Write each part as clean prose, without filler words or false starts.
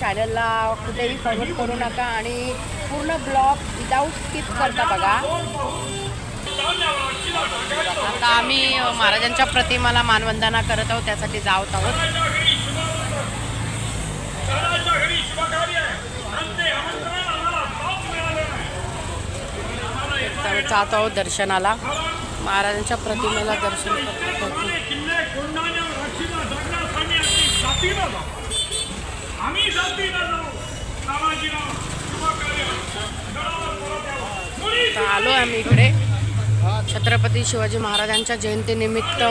चॅनलला कुठेही फॉरवर्ड करू नका आणि पूर्ण ब्लॉग विदाऊट स्किप करता बघा। आता आम्ही महाराजांच्या प्रतिमाला मानवंदना करत आहोत, त्यासाठी जात आहोत। जात आहोत दर्शनाला, महाराजांच्या प्रतिमेला दर्शन करतो। आलो आम्ही इकडे छत्रपती शिवाजी महाराजांच्या जयंतीनिमित्त।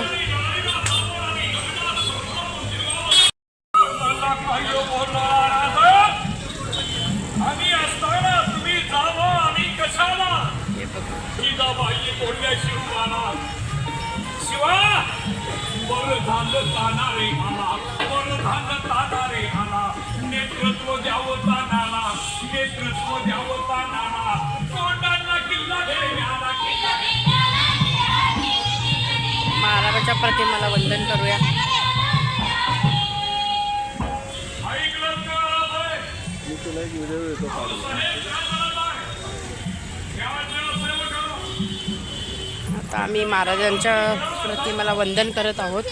महाराजांच्या प्रतिमेला वंदन करूया। आता आम्ही महाराजांच्या प्रतिमेला वंदन करत आहोत।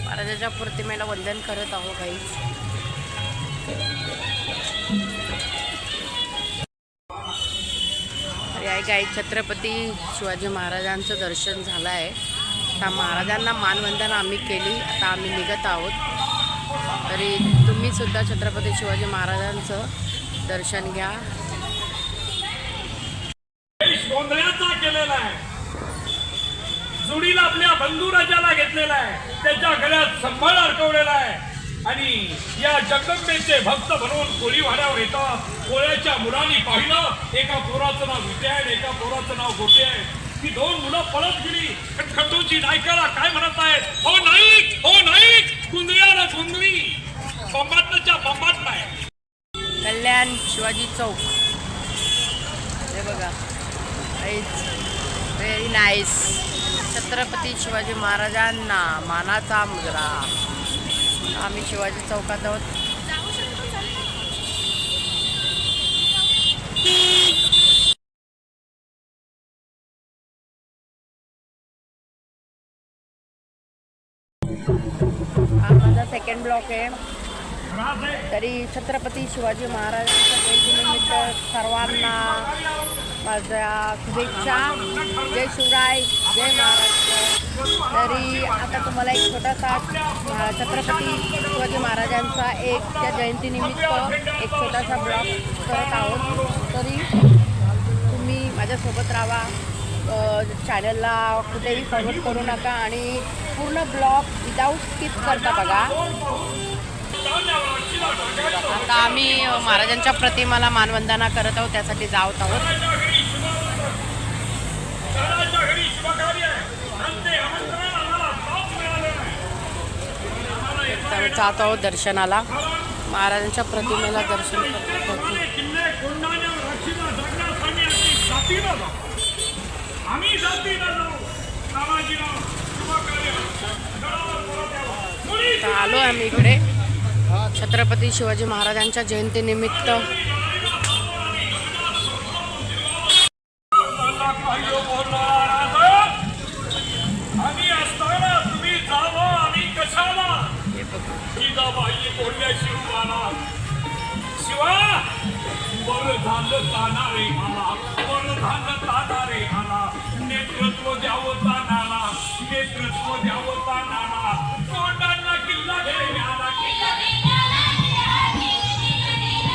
महाराजांच्या प्रतिमेला वंदन करत आहोत गाईज। गाई छत्रपती शिवाजी महाराजांचं दर्शन झालं आहे। आता महाराजांना मानवंदना आम्ही केली, आता आम्ही निघत आहोत। तरी तुम्ही सुद्धा छत्रपती शिवाजी महाराजांचं दर्शन घ्या। जुडीला आपल्या बंधुराजाला घेतलेला आहे, त्याच्या गळ्यात संभाळ अडकवलेला आहे आणि या जगदंबेचे भक्त बनवून कोळीवाड्यावर येतात। कोळ्याच्या मुलांनी पाहिलं, एका पोराचं नाव विटे आहे, एका पोराचं नाव गोटे आहे। ती दोन मुलं पळत गेली, खंडूची नायकाला काय म्हणत आहेत, हो नाईक, हो नाईक, कुंदऱ्याला कुंदरी, बंबाटच्या बंबाट नाही। कल्याण शिवाजी चौक हे बघा, व्हेरी नाईस। छत्रपती शिवाजी महाराजांना मानाचा मुजरा। आम्ही शिवाजी चौकात आहोत। हा माझा सेकंड ब्लॉक आहे। तरी छत्रपती शिवाजी महाराजांच्या जयंतीनिमित्त सर्वांना माझ्या शुभेच्छा। जय शिवराय, जय महाराष्ट्र। तरी आता तुम्हाला एक छोटासा छत्रपती शिवाजी महाराजांचा त्या जयंतीनिमित्त एक छोटासा ब्लॉग करत आहोत। तरी तुम्ही माझ्यासोबत राहा, चॅनलला कुठेही फॉरवर्ड करू नका आणि पूर्ण ब्लॉग विदाऊट स्किप करता बघा। आता आम्ही महाराजांच्या प्रतिमेला मानवंदना करत आहोत, त्यासाठी जात आहोत। जात आहोत दर्शनाला, महाराजांच्या प्रतिमेला दर्शन करतो। आलो आम्ही इकडे छत्रपती शिवाजी महाराजांच्या जयंतीनिमित्त।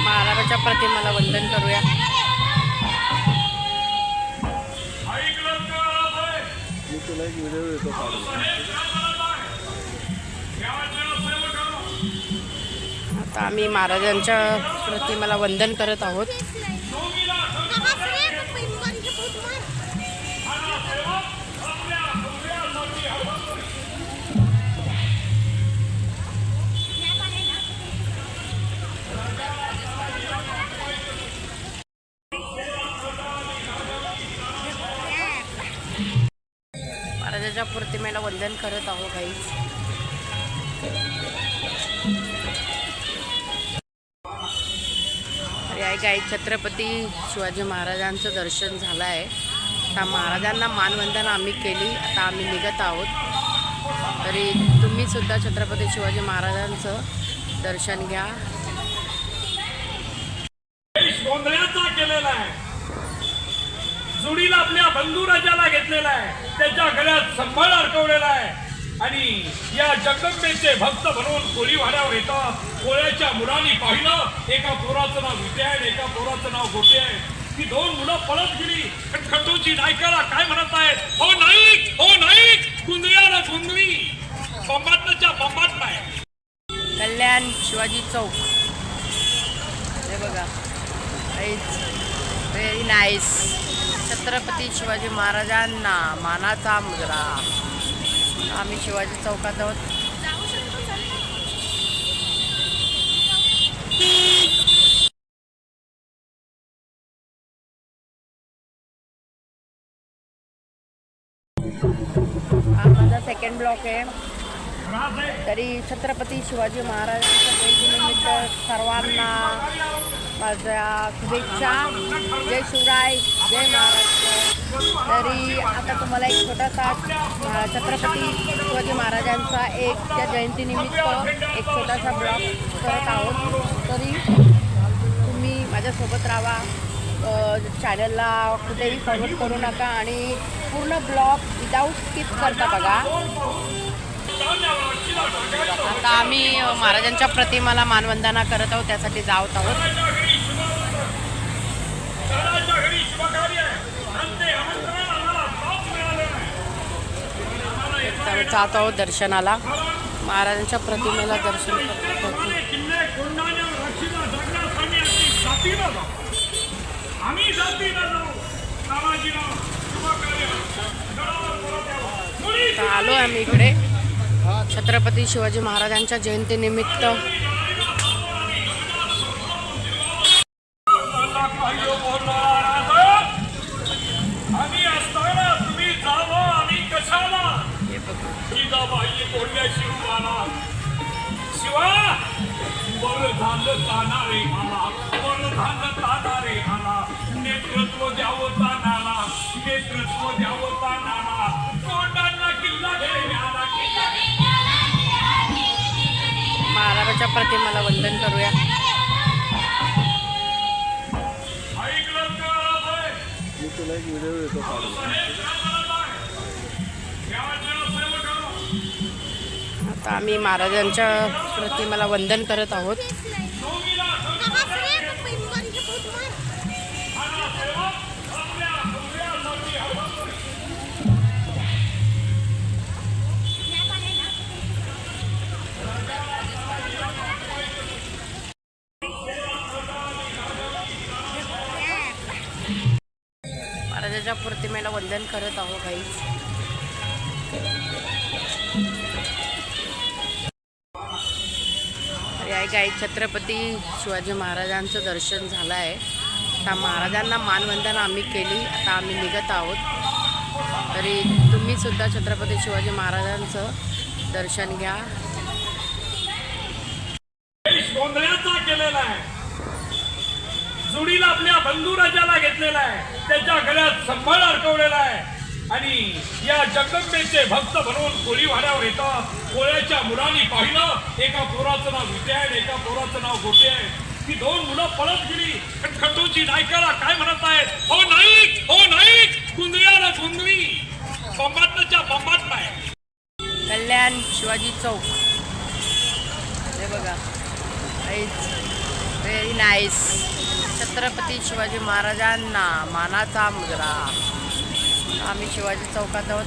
महाराजांच्या प्रतिमेला वंदन करूया। आता आम्ही महाराजांच्या प्रतिमेला वंदन करत आहोत। प्रतिमेला वंदन करत आहोत गाईज. या गाईज छत्रपती शिवाजी महाराजांचं दर्शन झालं आहे. आता महाराजांना मानवंदना आम्ही केली. आता आम्ही निघत आहोत. तरी तुम्ही सुद्धा छत्रपती शिवाजी महाराजांचं दर्शन घ्या. गोंधळाचा केलेला आहे, जुडीला आपल्या बंधुराजाला घेतलेला आहे, त्याच्या गळ्यात संबळ अडकवलेला आहे आणि या जगदंबेचे भक्त बनवून कोळीवाड्यावर येतात. कोळ्याच्या मुलांनी पाहिलं, एका पोराचं नाव विटे आहे, एका पोराचं नाव गोटे आहे. ती दोन मुलं पळत गेली. खंडूची नायकाला काय म्हणत आहेत, हो नाईक, हो नाईक, कुंदळ्याला कुंदळी, बंबाटच्या बंबाट नाही. कल्याण शिवाजी चौक हे बघा, व्हेरी नाईस. छत्रपती शिवाजी महाराजांना मानाचा मुजरा. आम्ही शिवाजी चौकात आहोत. हा माझा सेकंड ब्लॉक आहे. तरी छत्रपती शिवाजी महाराजांच्या जयंतीनिमित्त सर्वांना माझ्या शुभेच्छा. जय शिवराय, जय महाराष्ट्र. तरी आता तुम्हाला एक छोटासा छत्रपती शिवाजी महाराजांचा त्या जयंतीनिमित्त एक छोटासा ब्लॉग करत आहोत. तरी तुम्ही माझ्यासोबत राहा. चॅनलला कुठेही फॉरवर्ड करू नका आणि पूर्ण ब्लॉग विदाऊट स्किप करता बघा. आता आम्ही महाराजांच्या प्रतिमाला मानवंदना करत आहोत, त्यासाठी जात आहोत. जात आहोत दर्शनाला. महाराजांच्या प्रतिमेला दर्शन करतो. आलो आम्ही इकडे छत्रपती शिवाजी महाराजांच्या जयंतीनिमित्त. आम्ही असताना तुम्ही जावं, आम्ही कशाला शिवाला शिवा वरधान तानारे मला, वरधान तानारे मला, नेतृत्व द्यावं तानाला, नेतृत्व द्यावं तानाला, तोंडांना किल्ला घेण्याला. महाराजांच्या प्रतिमेला वंदन करूया. ऐकलं का? तुला एक व्हिडिओ येतो आता आम्ही महाराजांच्या प्रतिमेला वंदन करत आहोत. महाराजांच्या प्रतिमेला वंदन करत आहोत गाईज. गाईज छत्रपती शिवाजी महाराजांचं दर्शन झालं आहे. आता महाराजांना मानवंदना आम्ही केली. आता आम्ही निघत आहोत. तरी तुम्ही सुद्धा छत्रपती शिवाजी महाराजांचं दर्शन घ्या. गोंधळाचा केलेला आहे, जुडीला आपल्या बंधुराजाला घेतलेला आहे, त्याच्या गळ्यात संबळ अडकवलेला आहे आणि या जगदंबेचे भक्त बनवून कोळीवाड्यावर येतात. कोळ्याच्या मुलांनी पाहिलं, एका पोराचं नाव विटे आहे, एका पोराचं नाव गोटे आहे. ती दोन मुलं पळत गेली. खंडूची नायकाला काय म्हणत आहेत, हो नाईक, हो नाईक, कुंदळ्याला कुंदळी, बंबाटच्या बंबाट नाही. कल्याण शिवाजी चौक हे बघा, व्हेरी नाईस. छत्रपती शिवाजी महाराजांना मानाचा मुजरा. आम्ही शिवाजी चौकात आहोत.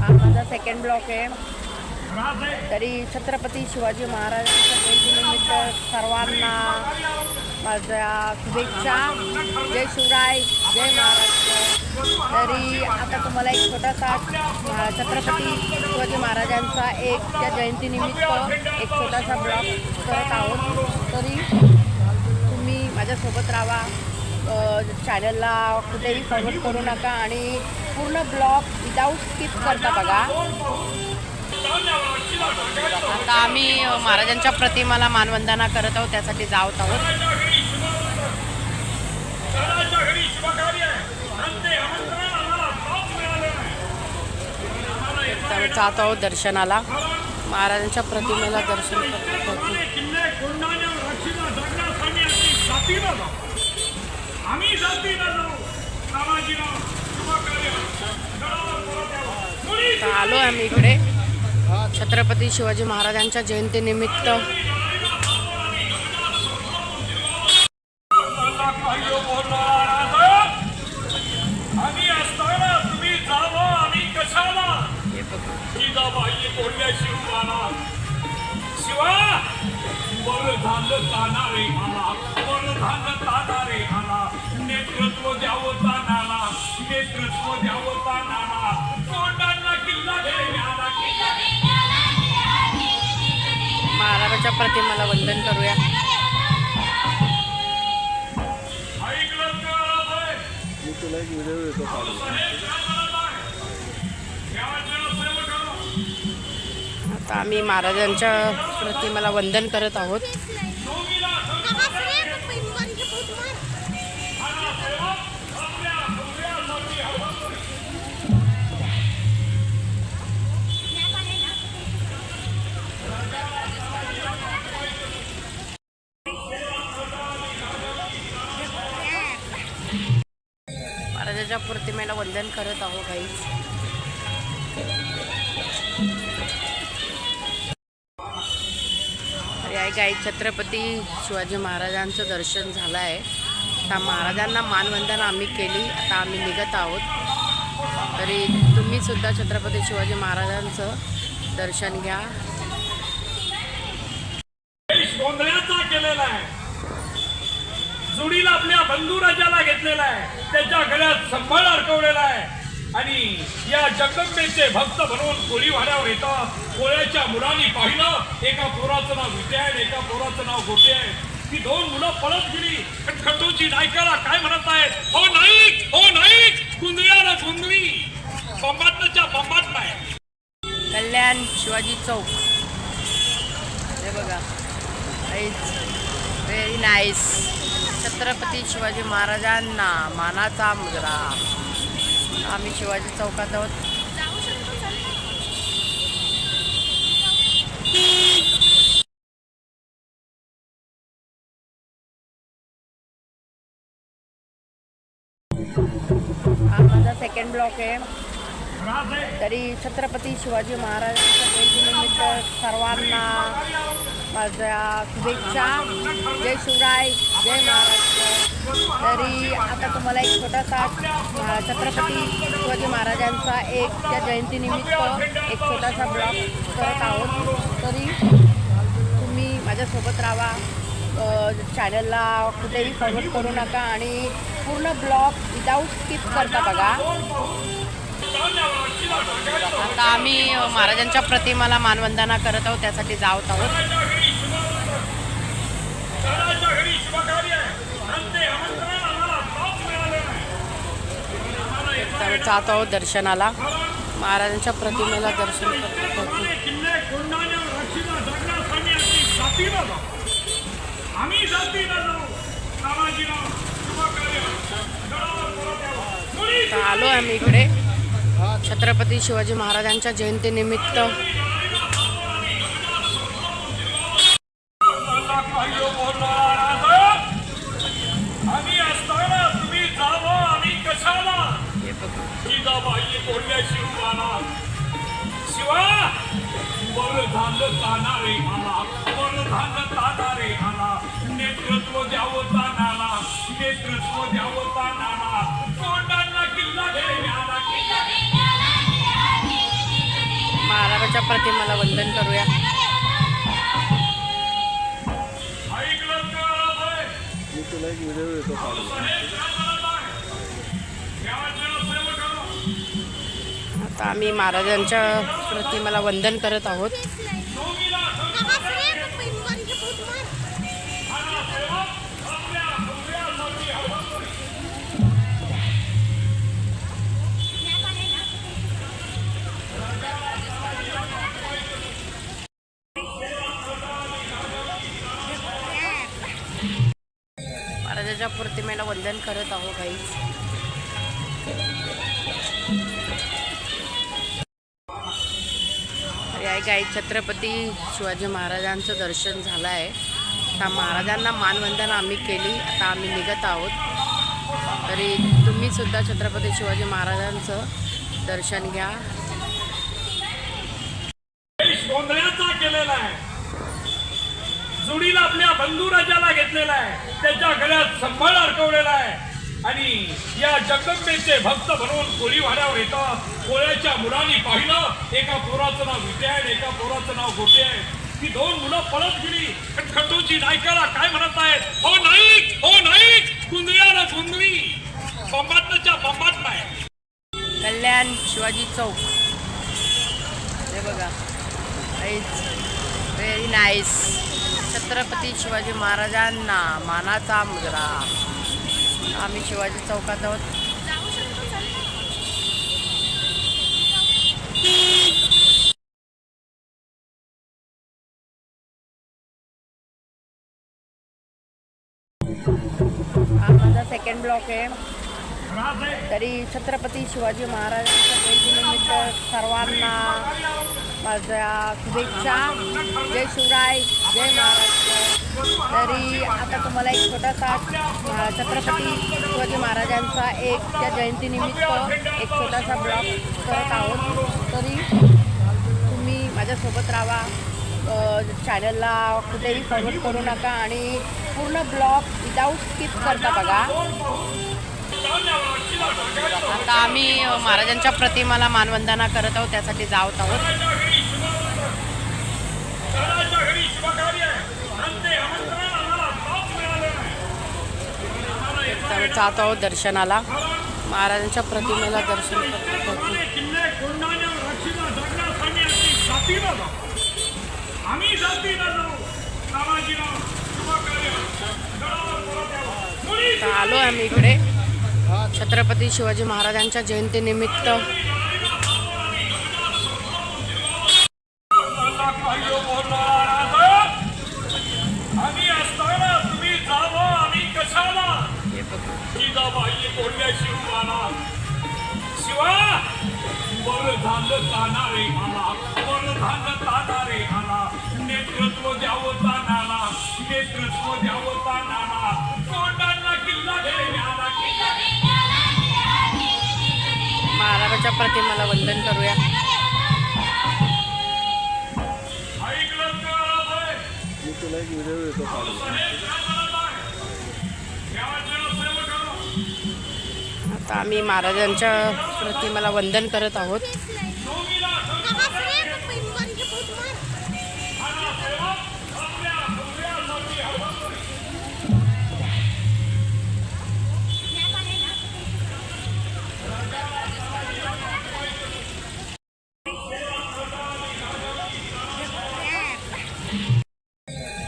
हा माझा सेकंड ब्लॉक आहे. तरी छत्रपती शिवाजी महाराजांच्या जयंतीनिमित्त सर्वांना माझ्या शुभेच्छा. जय शिवराय, जय महाराष्ट्र. तरी आता तुम्हाला एक छोटासा छत्रपती शिवाजी महाराजांचा एक त्या जयंतीनिमित्त एक छोटासा ब्लॉग करत आहोत. तरी तुम्ही माझ्यासोबत राहा, चॅनलला कुठेही फॉरवर्ड करू नका आणि पूर्ण ब्लॉग विदाऊट स्किप करता बघा. आता आम्ही महाराजांच्या प्रतिमाला मानवंदना करत आहोत, त्यासाठी जात आहोत. तर जात आहोत दर्शनाला, महाराजांच्या प्रतिमेला दर्शन करतो. आलो आम्ही इकडे छत्रपती शिवाजी महाराजांच्या जयंतीनिमित्त. नेतृत्व द्यावं तानाला, नेतृत्व द्यावं तानाला, तोंडांना किल्ला घेण्याला. महाराजांच्या प्रतिमेला वंदन करूया. मी तुला एक व्हिडिओ येतो आता आम्ही महाराजांच्या प्रतिमेला वंदन करत आहोत. महाराजांच्या प्रतिमेला वंदन करत आहोत गाईज. गाई छत्रपती शिवाजी महाराजांचं दर्शन झालं आहे. आता महाराजांना मानवंदना आम्ही केली, आता आम्ही निघत आहोत. तरी तुम्ही सुद्धा छत्रपती शिवाजी महाराजांचं दर्शन घ्या. गोंधळाचा केलेला आहे, जुडीला आपल्या बंधुराजाला घेतलेला आहे, त्याच्या गळ्यात संभाळ अडकवलेला आहे आणि या जगदंबेचे भक्त बनवून कोळीवाड्यावर येतात. कोळ्याच्या मुलांनी पाहिलं, एका पोराचं नाव विटे आहे, एका पोराचं नाव गोटे आहे. ती दोन मुलं पळत गेली, पण खंडूची नायकाला काय म्हणत आहेत, हो नाईक, हो नाईक, कुंदळ्याला कुंदळी, बंबाटच्या बंबाट नाही. कल्याण शिवाजी चौक हे बघा, व्हेरी नाईस. छत्रपती शिवाजी महाराजांना मानाचा मुजरा. आम्ही शिवाजी चौकात आहोत. हा माझा सेकंड ब्लॉक आहे. तरी छत्रपती शिवाजी महाराजांच्या जयंतीनिमित्त सर्वांना माझ्या शुभेच्छा. जय शिवराय, जय महाराष्ट्र. तरी आता तुम्हाला एक छोटासा छत्रपती शिवाजी महाराजांचा एक त्या जयंतीनिमित्त एक छोटासा ब्लॉग करत आहोत. तरी तुम्ही माझ्यासोबत राहा, चॅनलला कुठेही फॉरवर्ड करू नका आणि पूर्ण ब्लॉग विदाऊट स्किप करता बघा. आता आम्ही महाराजांच्या प्रतिमेला मानवंदना करत आहोत, त्यासाठी जात आहोत. तर जात आहोत दर्शनाला, महाराजांच्या प्रतिमेला दर्शन करतो. आलो आम्ही इकडे छत्रपती शिवाजी महाराजांच्या जयंतीनिमित्त. नेतृत्व द्यावं तानाला, नेतृत्व द्यावं तानाला, तोंडांना किल्ला घेण्याला. महाराजांच्या प्रतिमेला वंदन करूया. मी तुला एक व्हिडिओ येतो आता आम्ही महाराजांच्या प्रतिमेला वंदन करत आहोत. महाराजांच्या प्रतिमेला वंदन करत आहोत गाईज. या गाई छत्रपती शिवाजी महाराजांचं दर्शन झालं आहे. आता महाराजांना मानवंदना आम्ही केली. आता आम्ही निघत आहोत. तरी तुम्ही सुद्धा छत्रपती शिवाजी महाराजांचं दर्शन घ्या. गोंधळाचा केलेला आहे, जुडीला आपल्या बंधू राजाला घेतलेला आहे, त्याच्या गळ्यात संबळ अडकवलेला आहे आणि या जगदंबेचे भक्त बनवून कोळीवाड्यावर येतात. कोळ्याच्या मुलांनी पाहिलं, एका पोराचं नाव विटे आहे, एका पोराचं नाव गोटे आहे. ती दोन मुलं पळत गेली. खंडूची नायकाला काय म्हणत आहेत, हो नाईक, हो नाईक, कुंदऱ्याला कुंदरी, बंबाटच्या बंबाट नाही. कल्याण शिवाजी चौक हे बघा, व्हेरी नाईस. छत्रपती शिवाजी महाराजांना मानाचा मुजरा. आम्ही शिवाजी चौकात आहोत. हा माझा सेकंड ब्लॉक आहे. तरी छत्रपती शिवाजी महाराजांच्या जयंतीनिमित्त सर्वांना माझ्या शुभेच्छा. जय शिवराय, जय महाराष्ट्र. तरी आता तुम्हाला एक छोटासा छत्रपती शिवाजी महाराजांचा त्या जयंतीनिमित्त एक छोटासा ब्लॉग करत आहोत. तरी तुम्ही माझ्यासोबत राहा. चॅनलला कुठेही फॉरवर्ड करू नका आणि पूर्ण ब्लॉग विदाऊट स्किप करता बघा. आता आम्ही महाराजांच्या प्रतिमेला मानवंदना करत आहोत, त्यासाठी जात आहोत. जात आहोत दर्शनाला. महाराजांच्या प्रतिमेला दर्शन करत. आलो आम्ही इकडे छत्रपती शिवाजी महाराजांच्या जयंतीनिमित्त. आम्ही असताना तुम्ही जावं, आम्ही कशाला? जिजाबाई बोलल्या शिवाला, शिवा वरधान तानारे मला, वरधान तानारे मला, नेतृत्व द्यावं तानाला, नेतृत्व द्यावं तानाला, कोंडांना किल्ला घेण्याला. महाराजांच्या प्रतिमेला वंदन करूया. ऐकलं का? मी तुला एक व्हिडिओ येतो आता आम्ही महाराजांच्या प्रतिमेला वंदन करत आहोत.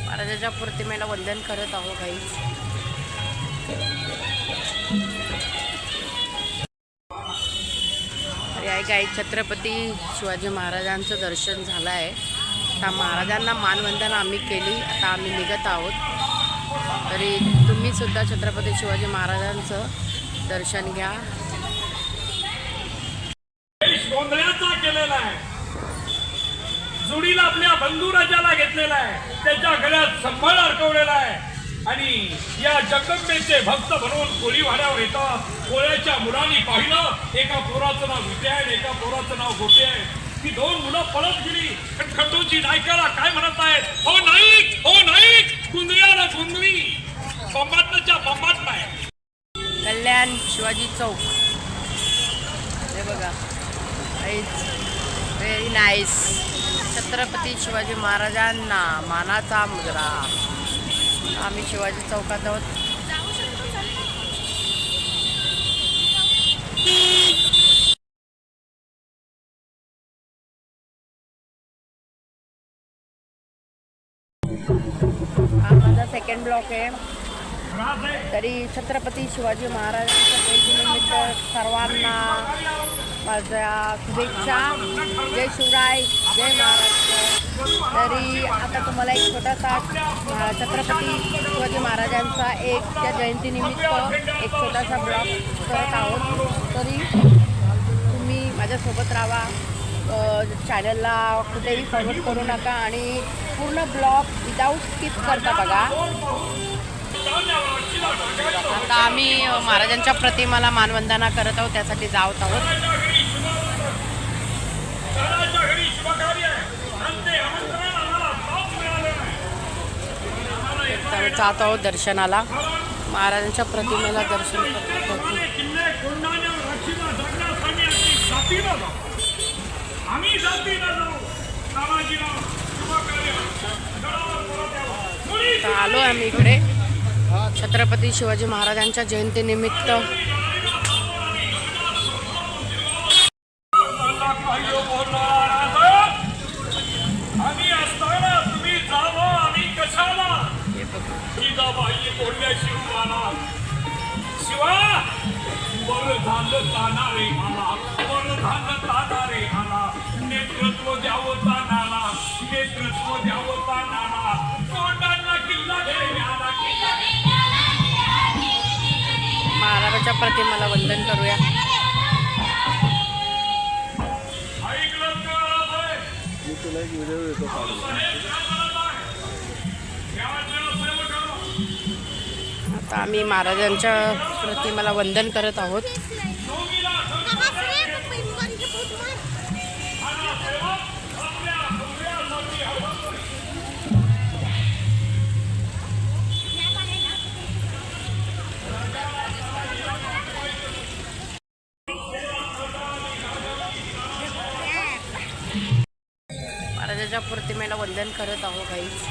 महाराजांच्या प्रतिमेला वंदन करत आहोत गाईज. या गाई छत्रपती शिवाजी महाराजांचं दर्शन झालं आहे. आता महाराजांना मानवंदना आम्ही केली. आता आम्ही निघत आहोत. तरी तुम्ही सुद्धा छत्रपती शिवाजी महाराजांचं दर्शन घ्या. गोंधळाचा केलेला आहे, जुडीला आपल्या बंधू राजाला घेतलेला आहे, त्याच्या गळ्यात संबळ अडकवलेला आहे आणि या जगदंबेचे भक्त बनवून कोळीवाड्यावर येतात. कोळ्याच्या मुलांनी पाहिलं, एका पोराचं नाव विटे आहे, एका पोराचं नाव गोटे आहे. ती दोन मुलं पळत गेली. खंडूची नायकाला काय म्हणत आहेत, हो नाईक, हो नाईक, कुंदऱ्याला कुंदरी, बंबाटच्या बंबाट नाही. कल्याण शिवाजी चौक हे बघा, व्हेरी नाईस. छत्रपती शिवाजी महाराजांना मानाचा मुजरा. आम्ही शिवाजी चौकात आहोत. हा माझा सेकंड ब्लॉक आहे. तरी छत्रपती शिवाजी महाराजांच्या जयंतीनिमित्त सर्वांना माझ्या शुभेच्छा. जय शिवराय, जय महाराष्ट्र. तरी आता तुम्हाला एक छोटासा छत्रपती शिवाजी महाराजांचा त्या जयंतीनिमित्त एक छोटासा ब्लॉग करत आहोत. तरी तुम्ही माझ्यासोबत राहा. चॅनलला कुठेही फॉरवर्ड करू नका आणि पूर्ण ब्लॉग विदाऊट स्किप करता बघा. आता आम्ही महाराजांच्या प्रतिमाला मानवंदना करत आहोत, त्यासाठी जात आहोत. तर जात आहोत दर्शनाला. महाराजांच्या प्रतिमेला दर्शन करतो. आलो आम्ही इकडे छत्रपती शिवाजी महाराजांच्या जयंतीनिमित्त. आम्ही असताना तुम्ही जावं आम्ही कशाला. जिजाबाई बोलल्या शिवाला, शिवा वरधान तानारे मला, वरधान तानारे मला, नेतृत्व द्यावं तानाला, नेतृत्व द्यावं तानाला, तोंडांना किल्ला घेण्याला. महाराजांच्या प्रतिमेला वंदन करूया. ऐकलं का? मी तुला एक व्हिडिओ येतो काढून. आता आम्ही महाराजांच्या प्रतिमेला वंदन करत आहोत. महाराजांच्या प्रतिमेला वंदन करत आहोत गाईज.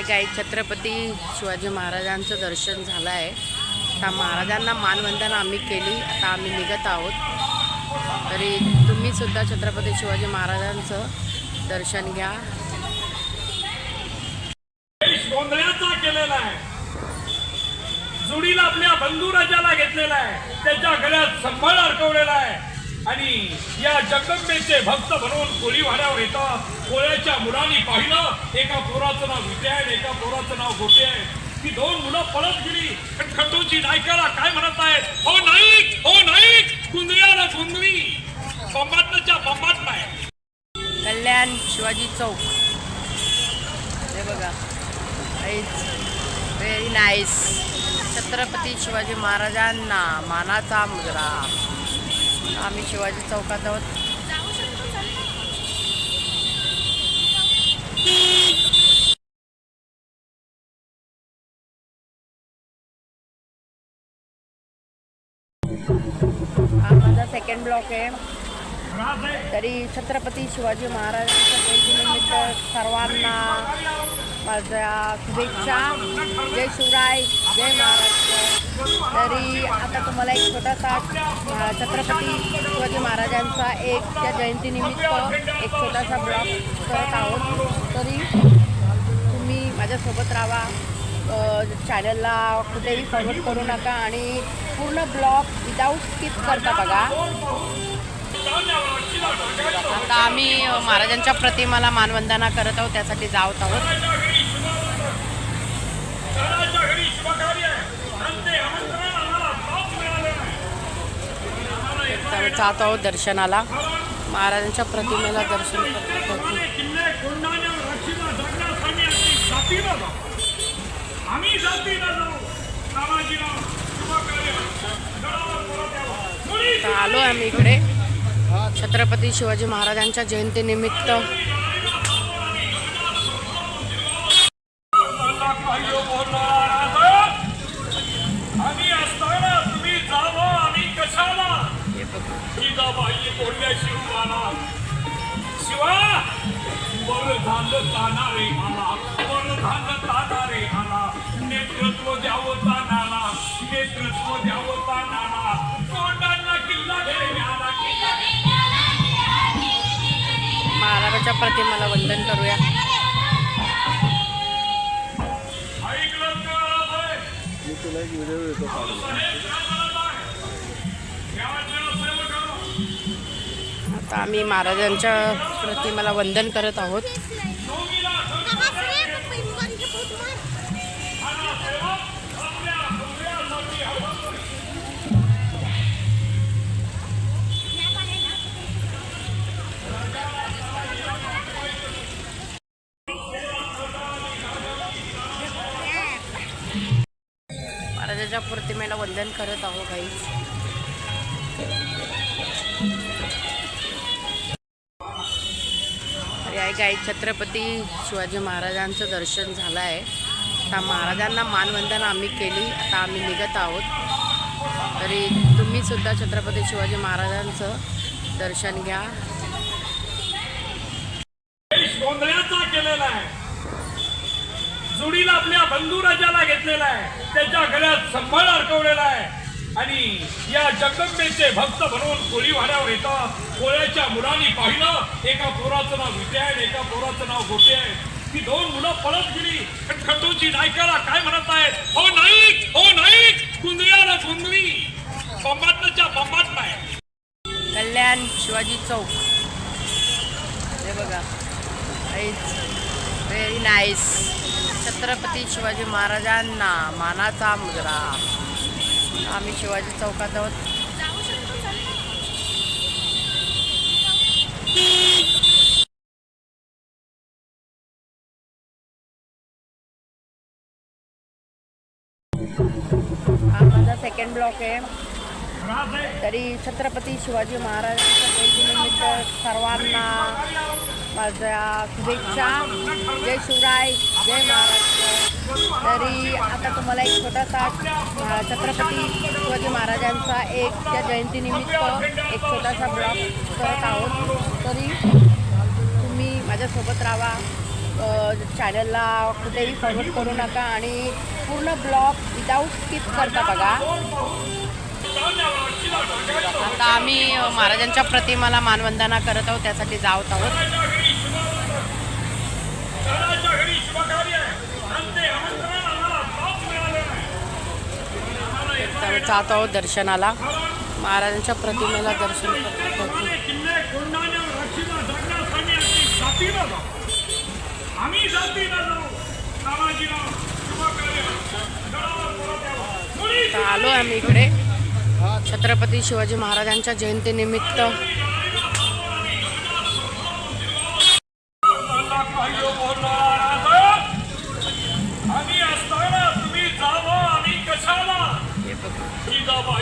गाई छत्रपती शिवाजी महाराजांचं दर्शन झालं आहे. आता महाराजांना मानवंदना आम्ही केली. आता आम्ही निघत आहोत. तरी तुम्ही सुद्धा छत्रपती शिवाजी महाराजांचं दर्शन घ्या. गोंधळाचा केलेला आहे, जुडीला आपल्या बंधुराजाला घेतलेला आहे, त्याच्या गळ्यात संभाळ अडकवलेला आहे आणि या जगदंबेचे भक्त बनवून कोळीवाड्यावर येतात. कोळ्याच्या मुलांनी पाहिलं, एका पोराचं नाव विटे आहे, एका पोराचं नाव गोटे आहे. ती दोन मुलं पळत गेली. खंडूची नायकाला काय म्हणत आहेत, हो नाईक, हो नाईक, कुंदऱ्याला कुंदरी, बंबाटच्या बंबाट नाही. कल्याण शिवाजी चौक हे बघा, व्हेरी नाईस. छत्रपती शिवाजी महाराजांना मानाचा मुजरा. आम्ही शिवाजी चौकात आहोत. हा माझा सेकंड ब्लॉक आहे. तरी छत्रपती शिवाजी महाराजांच्या जयंतीनिमित्त सर्वांना माझ्या शुभेच्छा. जय शिवराय, जय महाराष्ट्र. तरी आता तुम्हाला एक छोटासा छत्रपती शिवाजी महाराजांचा त्या जयंतीनिमित्त एक छोटासा ब्लॉग करत आहोत. तरी तुम्ही माझ्यासोबत राहा. चॅनलला कुठेही फॉरवर्ड करू नका आणि पूर्ण ब्लॉग विदाऊट स्किप करता बघा. आता आम्ही महाराजांच्या प्रतिमेला मानवंदना करत आहोत, त्यासाठी जात आहोत. तर जात आहोत दर्शनाला. महाराजांच्या प्रतिमेला दर्शन करतो. तर आलो आम्ही इकडे छत्रपती शिवाजी महाराजांच्या जयंतीनिमित्त. आम्ही असताना तुम्ही जावं आम्ही कशाला. जिजाबाई बोलल्या शिवाला, शिवा वरधान तानारे मला, वरधान तानारे मला, नेतृत्व द्यावं तानाला, नेतृत्व द्यावं तानाला, तोंडांना किल्ला घेण्याला. प्रतिमेला वंदन करूया. मी तुला एक व्हिडिओ येतो आता आम्ही महाराजांच्या प्रतिमेला वंदन करत आहोत. महाराजांच्या प्रतिमेला वंदन करत आहोत गाईज. या गाई छत्रपती शिवाजी महाराजांचं दर्शन झालं आहे. आता महाराजांना मानवंदना आम्ही केली. आता आम्ही निघत आहोत. तरी तुम्ही सुद्धा छत्रपती शिवाजी महाराजांचं दर्शन घ्या. गोंधळाचा केलेला आहे, जुडीला आपल्या बंधू राजाला घेतलेला आहे, त्याच्या गळ्यात संभाळ अडकवलेला आहे आणि या जगदंबेचे भक्त बनवून कोळीवाड्यावर येतात. कोळ्याच्या मुलांनी पाहिलं, एका पोराचं नाव विटे आहे, एका पोराचं नाव गोटे आहे. ती दोन मुलं पळत गेली. खंडूची नायकाला काय म्हणत आहेत, हो नाईक, हो नाईक, कुंदळ्याला कुंदळी, बंबाटच्या बंबाट नाही. कल्याण शिवाजी चौक हे बघा, व्हेरी नाईस. छत्रपती शिवाजी महाराजांना मानाचा मुजरा. आम्ही शिवाजी चौकात आहोत. हा माझा सेकंड ब्लॉक आहे. तरी छत्रपती शिवाजी महाराजांच्या जयंतीनिमित्त सर्वांना माझ्या शुभेच्छा. जय शिवराय, जय महाराष्ट्र. तरी आता तुम्हाला एक छोटासा छत्रपती शिवाजी महाराजांचा त्या जयंतीनिमित्त एक छोटासा ब्लॉग करत आहोत. तरी तुम्ही माझ्यासोबत राहा. चॅनलला कुठेही फॉरवर्ड करू नका आणि पूर्ण ब्लॉग विदाऊट स्किप करता बघा. आता आम्ही महाराजांच्या प्रतिमेला मानवंदना करत आहोत, त्यासाठी जात आहोत. जात आहोत दर्शनाला. महाराजांच्या प्रतिमेला दर्शन करत. आलो आम्ही इकडे छत्रपती शिवाजी महाराजांच्या जयंतीनिमित्त. आम्ही असताना तुम्ही जावं, आम्ही कशाला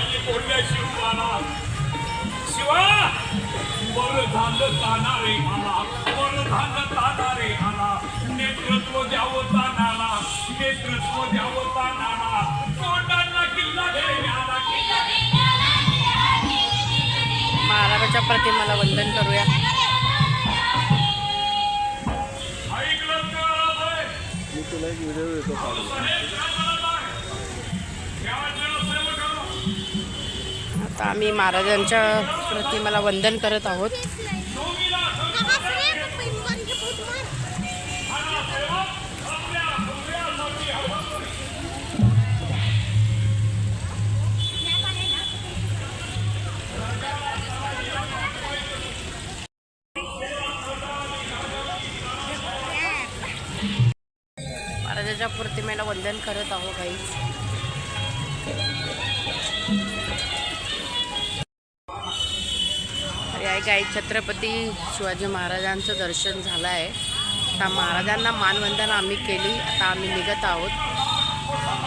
शिवाला शिवा वरधान तानारे मला, वरधान तानारे मला, नेतृत्व द्यावं तानाला, नेतृत्व द्यावं तानाला, तोंडांना किल्ला घेण्याला. महाराजांच्या प्रतिमेला वंदन करूया. मी तुला एक व्हिडिओ येतो आता आम्ही महाराजांच्या प्रतिमेला वंदन करत आहोत. महाराजांच्या प्रतिमेला वंदन करत आहोत गाईज. या गाई छत्रपती शिवाजी महाराजांचं दर्शन झालं आहे. आता महाराजांना मानवंदना आम्ही केली. आता आम्ही निघत आहोत.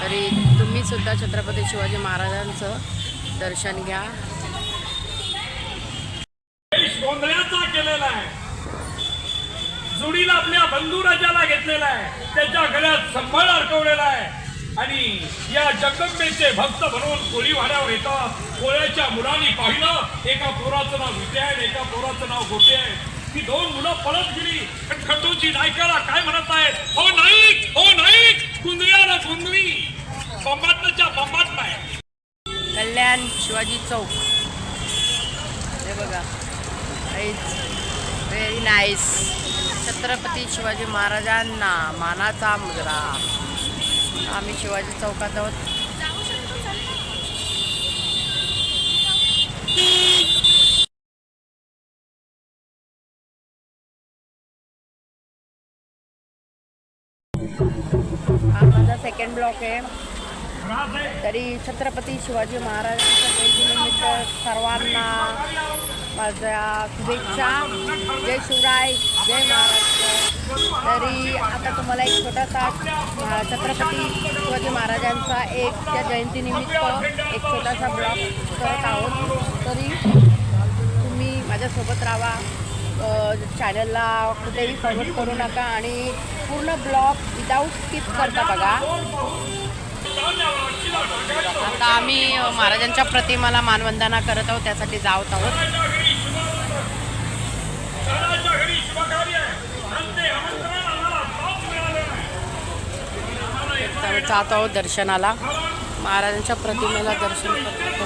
तरी तुम्ही सुद्धा छत्रपती शिवाजी महाराजांचं दर्शन घ्या. गोंधळाचा केलेला आहे, जुडीला आपल्या बंधू राजाला घेतलेला आहे, त्याच्या गळ्यात संभाळ अडकवलेला आहे आणि या जगदंबेचे भक्त बनवून कोळीवाड्यावर येतात. कोळ्याच्या मुलांनी पाहिलं, एका पोराचं नाव विटे आहे, एका पोराचं नाव गोटे आहे. ती दोन मुलं पळत गेली. खंडूची नायकाला काय म्हणत आहेत, हो नाईक, हो नाईक, कुंदळ्याला कुंदळी, बंबाटच्या बंबाट नाही. कल्याण शिवाजी चौक हे बघा, व्हेरी नाईस. छत्रपती शिवाजी महाराजांना मानाचा मुजरा. आम्ही शिवाजी चौकात आहोत. हा माझा सेकंड ब्लॉक आहे. तरी छत्रपती शिवाजी महाराजांच्या जयंतीनिमित्त सर्वांना माझ्या शुभेच्छा. जय शिवराय, जय महाराष्ट्र. तरी आता तुम्हाला एक छोटासा छत्रपती शिवाजी महाराजांचा त्या जयंतीनिमित्त एक छोटासा ब्लॉग करत आहोत. तरी तुम्ही माझ्यासोबत राहा. चॅनलला कुठेही फॉरवर्ड करू नका आणि पूर्ण ब्लॉग विदाऊट स्किप करता बघा. आता आम्ही महाराजांच्या प्रतिमाला मानवंदना करत आहोत, त्यासाठी जात आहोत. तर जात आहोत दर्शनाला. महाराजांच्या प्रतिमेला दर्शन करतो.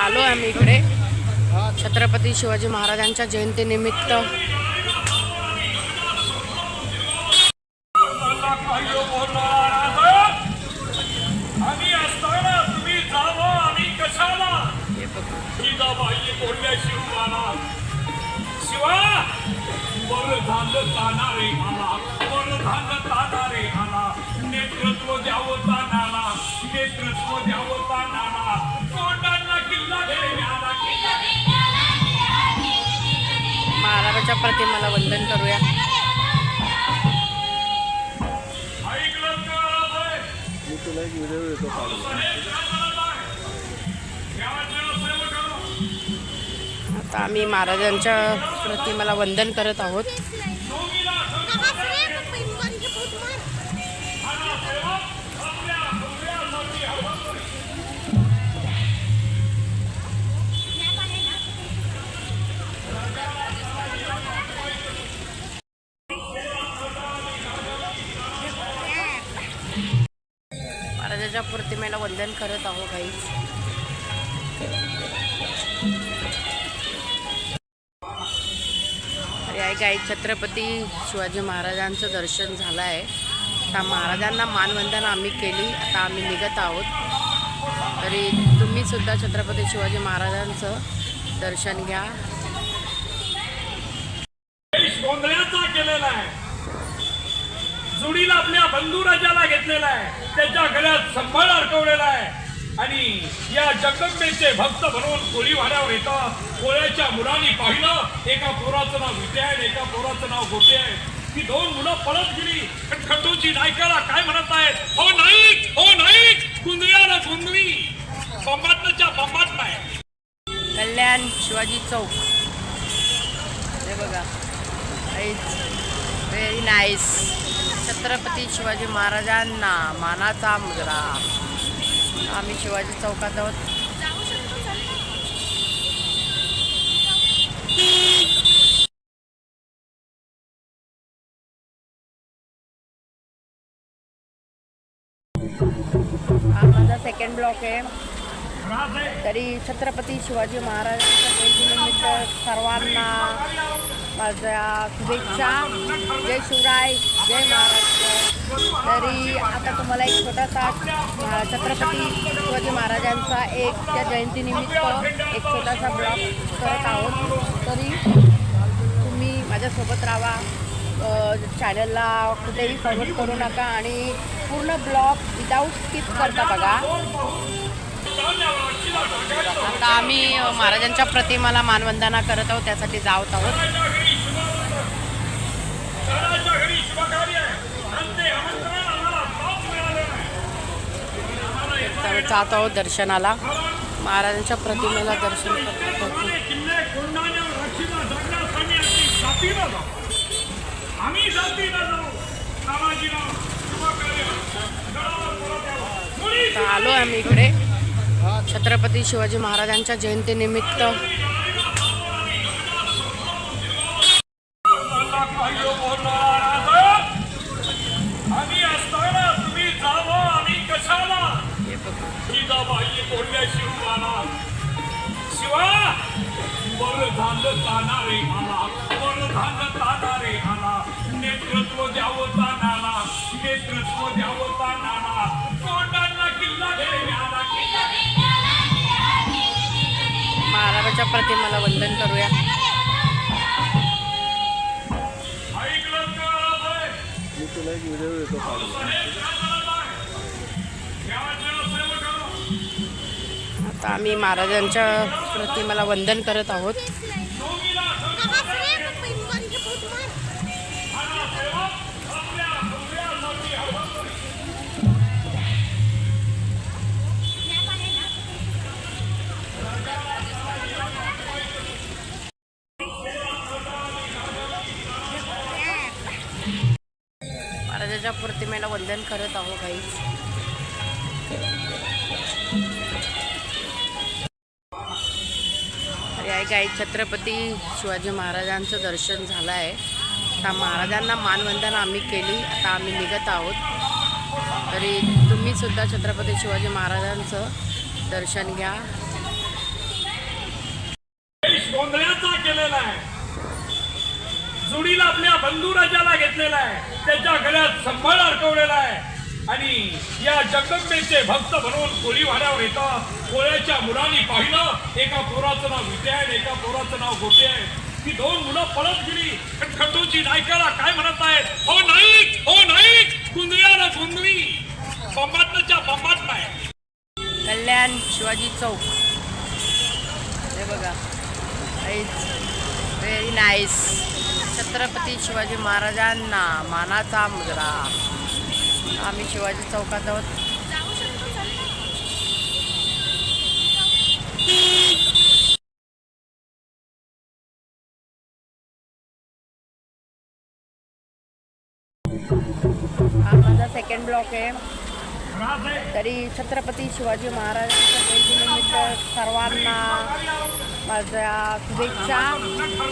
आलो आम्ही इकडे छत्रपती शिवाजी महाराजांच्या जयंतीनिमित्त. आम्ही असताना तुम्ही जावं आम्ही कशाला. जिजाबाई बोलल्या शिवबाला, शिवा वरधान तानारे मला, वरधान तानारे मला, नेतृत्व द्यावं तानाला, नेतृत्व द्यावं तानाला, तोंडांना किल्ला घेण्याला. महाराजांच्या प्रतिमेला वंदन करूया. ऐकलं का? मी तुला एक व्हिडिओ देतो काढून. आता आम्ही महाराजांच्या प्रतिमेला वंदन करत आहोत. महाराजांच्या प्रतिमेला वंदन करत आहोत गाईज. गाई छत्रपती शिवाजी महाराजांचं दर्शन झालं आहे. आता महाराजांना मानवंदना आम्ही केली. आता आम्ही निघत आहोत. तरी तुम्ही सुद्धा छत्रपती शिवाजी महाराजांचं दर्शन घ्या. गोंधळाचा केलेला आहे, जुडीला आपल्या बंधुराजाला घेतलेला आहे, त्याच्या गळ्यात संभाळ अडकवलेला आहे आणि या जगदंबेचे भक्त बनवून कोळीवाड्यावर येतात. कोळ्याच्या मुलांनी पाहिलं एका पोराचं नाव विटे आहे, एका पोराचं नाव गोटे आहे. ती दोन मुलं पळत गेली. पण खंडूची नायकाला काय म्हणत आहेत, हो नाईक, हो नाईक, कुंदळ्याला कुंदळी, बंबाटच्या बंबाट नाही. कल्याण शिवाजी चौक हे बघा. Very nice. छत्रपती शिवाजी महाराजांना मानाचा मुजरा. आम्ही शिवाजी चौकात आहोत. हा माझा सेकंड ब्लॉक आहे. तरी छत्रपती शिवाजी महाराजांच्या जयंतीनिमित्त सर्वांना माझ्या शुभेच्छा. जय शिवराय, जय महाराष्ट्र. तरी आता तुम्हाला एक छोटासा छत्रपती शिवाजी महाराजांचा त्या जयंतीनिमित्त एक छोटासा ब्लॉग करत आहोत. तरी तुम्ही माझ्यासोबत राहा. चॅनलला कुठेही फॉरवर्ड करू नका आणि पूर्ण ब्लॉग विदाऊट स्किप करता बघा. आता आम्ही महाराजांच्या प्रतिमेला मानवंदना करत आहोत, त्यासाठी जात आहोत. तर जात आहोत दर्शनाला. महाराजांच्या प्रतिमेला दर्शन करतो. आलो आम्ही इकडे छत्रपती शिवाजी महाराजांच्या जयंतीनिमित्त. आम्ही असताना तुम्ही जावं आम्ही कशाला. जिजाबाई बोलल्या शिवबाला, शिवा वरधान ताना रे मला, वरधान ताना रे मला, नेतृत्व द्यावं तानाला, नेतृत्व द्यावं तानाला, तोंडांना किल्ला घेण्याला, महाराजाच्या प्रतिमेला वंदन करूया. ऐकलं का? मी तुला एक व्हिडिओ देतो पाहिजे. आता आम्ही महाराजांच्या प्रतिमेला वंदन करत आहोत. महाराजांच्या प्रतिमेला वंदन करत आहोत काही. काही छत्रपती शिवाजी महाराजांचं दर्शन झालं आहे. आता महाराजांना मानवंदना आम्ही केली. आता आम्ही निघत आहोत. तरी तुम्ही सुद्धा छत्रपती शिवाजी महाराजांचं दर्शन घ्या. गोंधळाचा केलेला आहे, जुडीला आपल्या बंधुराजाला घेतलेला आहे, त्याच्या गळ्यात संभाळ अडकवलेला आहे आणि या जगदंबेचे भक्त बनवून कोळीवाड्यावर येतात. कोळ्याच्या मुलांनी पाहिलं, एका पोराचं नाव विटे आहे, एका पोराचं नाव गोटे आहे. ती दोन मुलं पळत गेली. खंडूची नायकाला काय म्हणत आहेत, हो नाईक, हो नाईक, कुंदळ्याला कुंदळी, बंबाटच्या बंबाट नाही. कल्याण शिवाजी चौक हे बघा, व्हेरी नाईस. छत्रपती शिवाजी महाराजांना मानाचा मुजरा. आम्ही शिवाजी चौकात आहोत. हा माझा सेकंड ब्लॉक आहे. तरी छत्रपती शिवाजी महाराजांच्या जयंतीनिमित्त सर्वांना माझ्या शुभेच्छा.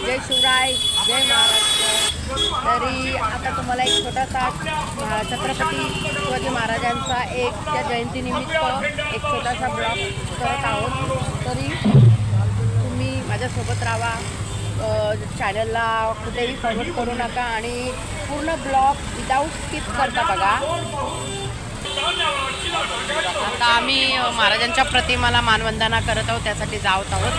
जय शिवराय, जय महाराष्ट्र. तरी आता तुम्हाला एक छोटासा छत्रपती शिवाजी महाराजांचा त्या जयंतीनिमित्त एक छोटासा ब्लॉग करत आहोत. तरी तुम्ही माझ्यासोबत राहा. चॅनलला कुठेही फॉरवर्ड करू नका आणि पूर्ण ब्लॉग विदाऊट स्किप करता बघा. आता आम्ही महाराजांच्या प्रतिमेला मानवंदना करत आहोत, त्यासाठी जात आहोत.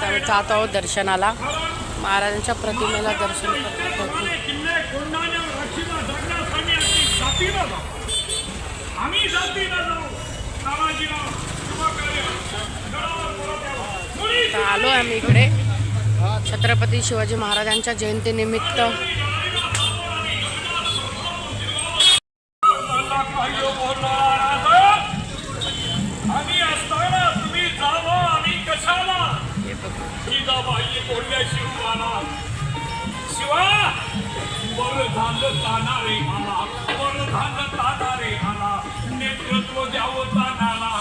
आम्ही जात आहोत दर्शनाला. महाराजांच्या प्रतिमेला दर्शन करतो. आलो आम्ही इकडे छत्रपती शिवाजी महाराजांच्या जयंतीनिमित्त. आम्ही असताना तुम्ही जावं, आम्ही कशाला? जिजाबाई बोलल्या शिवबाला, शिवा वरधान ताना रे मला, वरधान ताना रे मला, नेतृत्व द्यावं तानाला,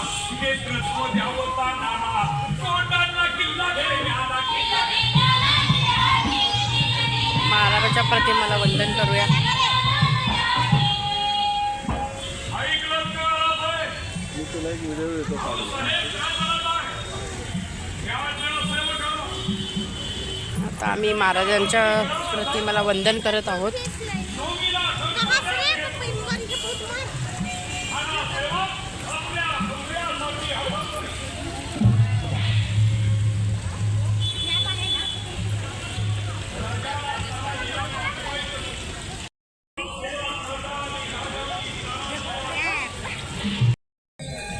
नेतृत्व द्यावं तानाला, तोंडांना किल्ला घेण्याला. महाराजांच्या प्रतिमेला वंदन करूया. ऐकलं का? मी तुला एक व्हिडिओ देतो पाहिजे. आता आम्ही महाराजांच्या प्रतिमेला वंदन करत आहोत.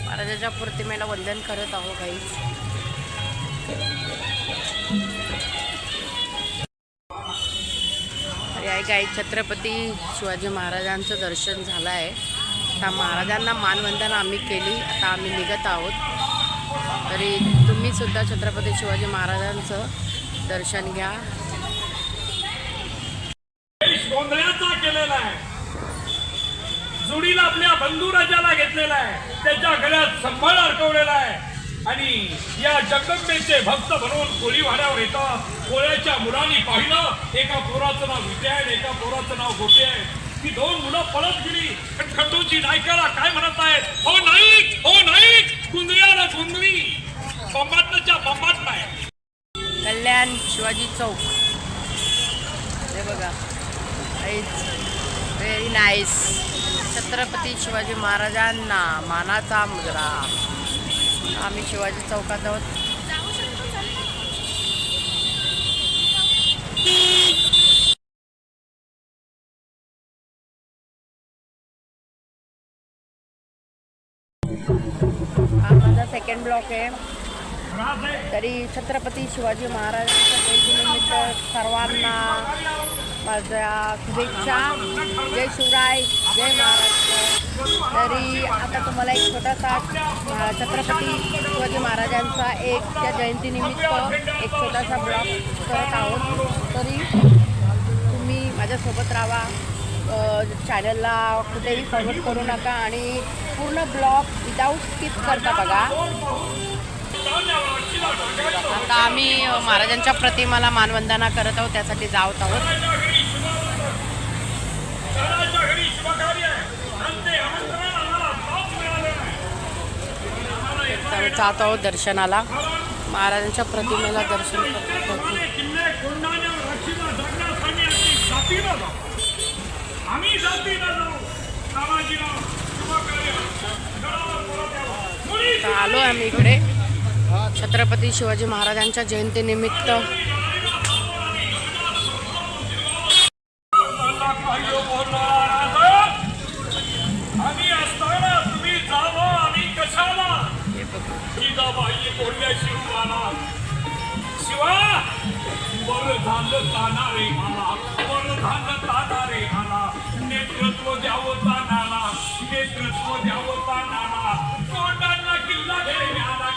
महाराजांच्या प्रतिमेला वंदन करत आहोत काही. काही छत्रपती शिवाजी महाराजांचं दर्शन झालं आहे. आता महाराजांना मानवंदना आम्ही केली. आता आम्ही निघत आहोत. तरी तुम्ही सुद्धा छत्रपती शिवाजी महाराजांचं दर्शन घ्या. गोंधळाचा केलेला आहे, जुडीला आपल्या बंधुराजाला घेतलेला आहे, त्याच्या गळ्यात संभाळ अडकवलेला आहे आणि या जगदंबेचे भक्त बनवून कोळी वाड्यावर येतात. कोळ्याच्या मुलांनी पाहिलं एका पोराचं नाव विटे आहे, एका पोराचं नाव गोटे आहे. ती दोन मुलं पळत गेली. पण खंडूची नायकाला काय म्हणत आहेत, हो नाईक, हो नाईक, कुंदऱ्याला कुंदरी, बंबाटच्या बंबाट नाही. कल्याण शिवाजी चौक, हे बघा, व्हेरी नाईस. छत्रपती शिवाजी महाराजांना मानाचा मुजरा. आम्ही शिवाजी चौकात आहोत. हा माझा सेकंड ब्लॉक आहे. तरी छत्रपती शिवाजी महाराजांच्या जयंतीनिमित्त सर्वांना माझ्या शुभेच्छा. जय शिवराय, जय महाराष्ट्र. तरी आता तुम्हाला एक छोटासा छत्रपती शिवाजी महाराजांचा त्या जयंतीनिमित्त एक छोटासा ब्लॉग करत आहोत. तरी तुम्ही माझ्यासोबत राहा. चॅनलला कुठेही फॉरवर्ड करू नका आणि पूर्ण ब्लॉग विदाऊट स्किप करता बघा. आता आम्ही महाराजांच्या प्रतिमाला मानवंदना करत आहोत, त्यासाठी जात आहोत. जात आहोत दर्शनाला. महाराजांच्या प्रतिमेला दर्शन करतो. आलो आम्ही इकडे छत्रपती शिवाजी महाराजांच्या जयंतीनिमित्त. आम्ही असताना तुम्ही जावं आम्ही कशाला, जिजाबाई बोलल्या शिवाला, शिवा वरधान तानारे मला, वरधान तानारे मला, नेतृत्व द्यावं तानाला, नेतृत्व द्यावं तानाला, कोंडांना किल्ला घेण्याला.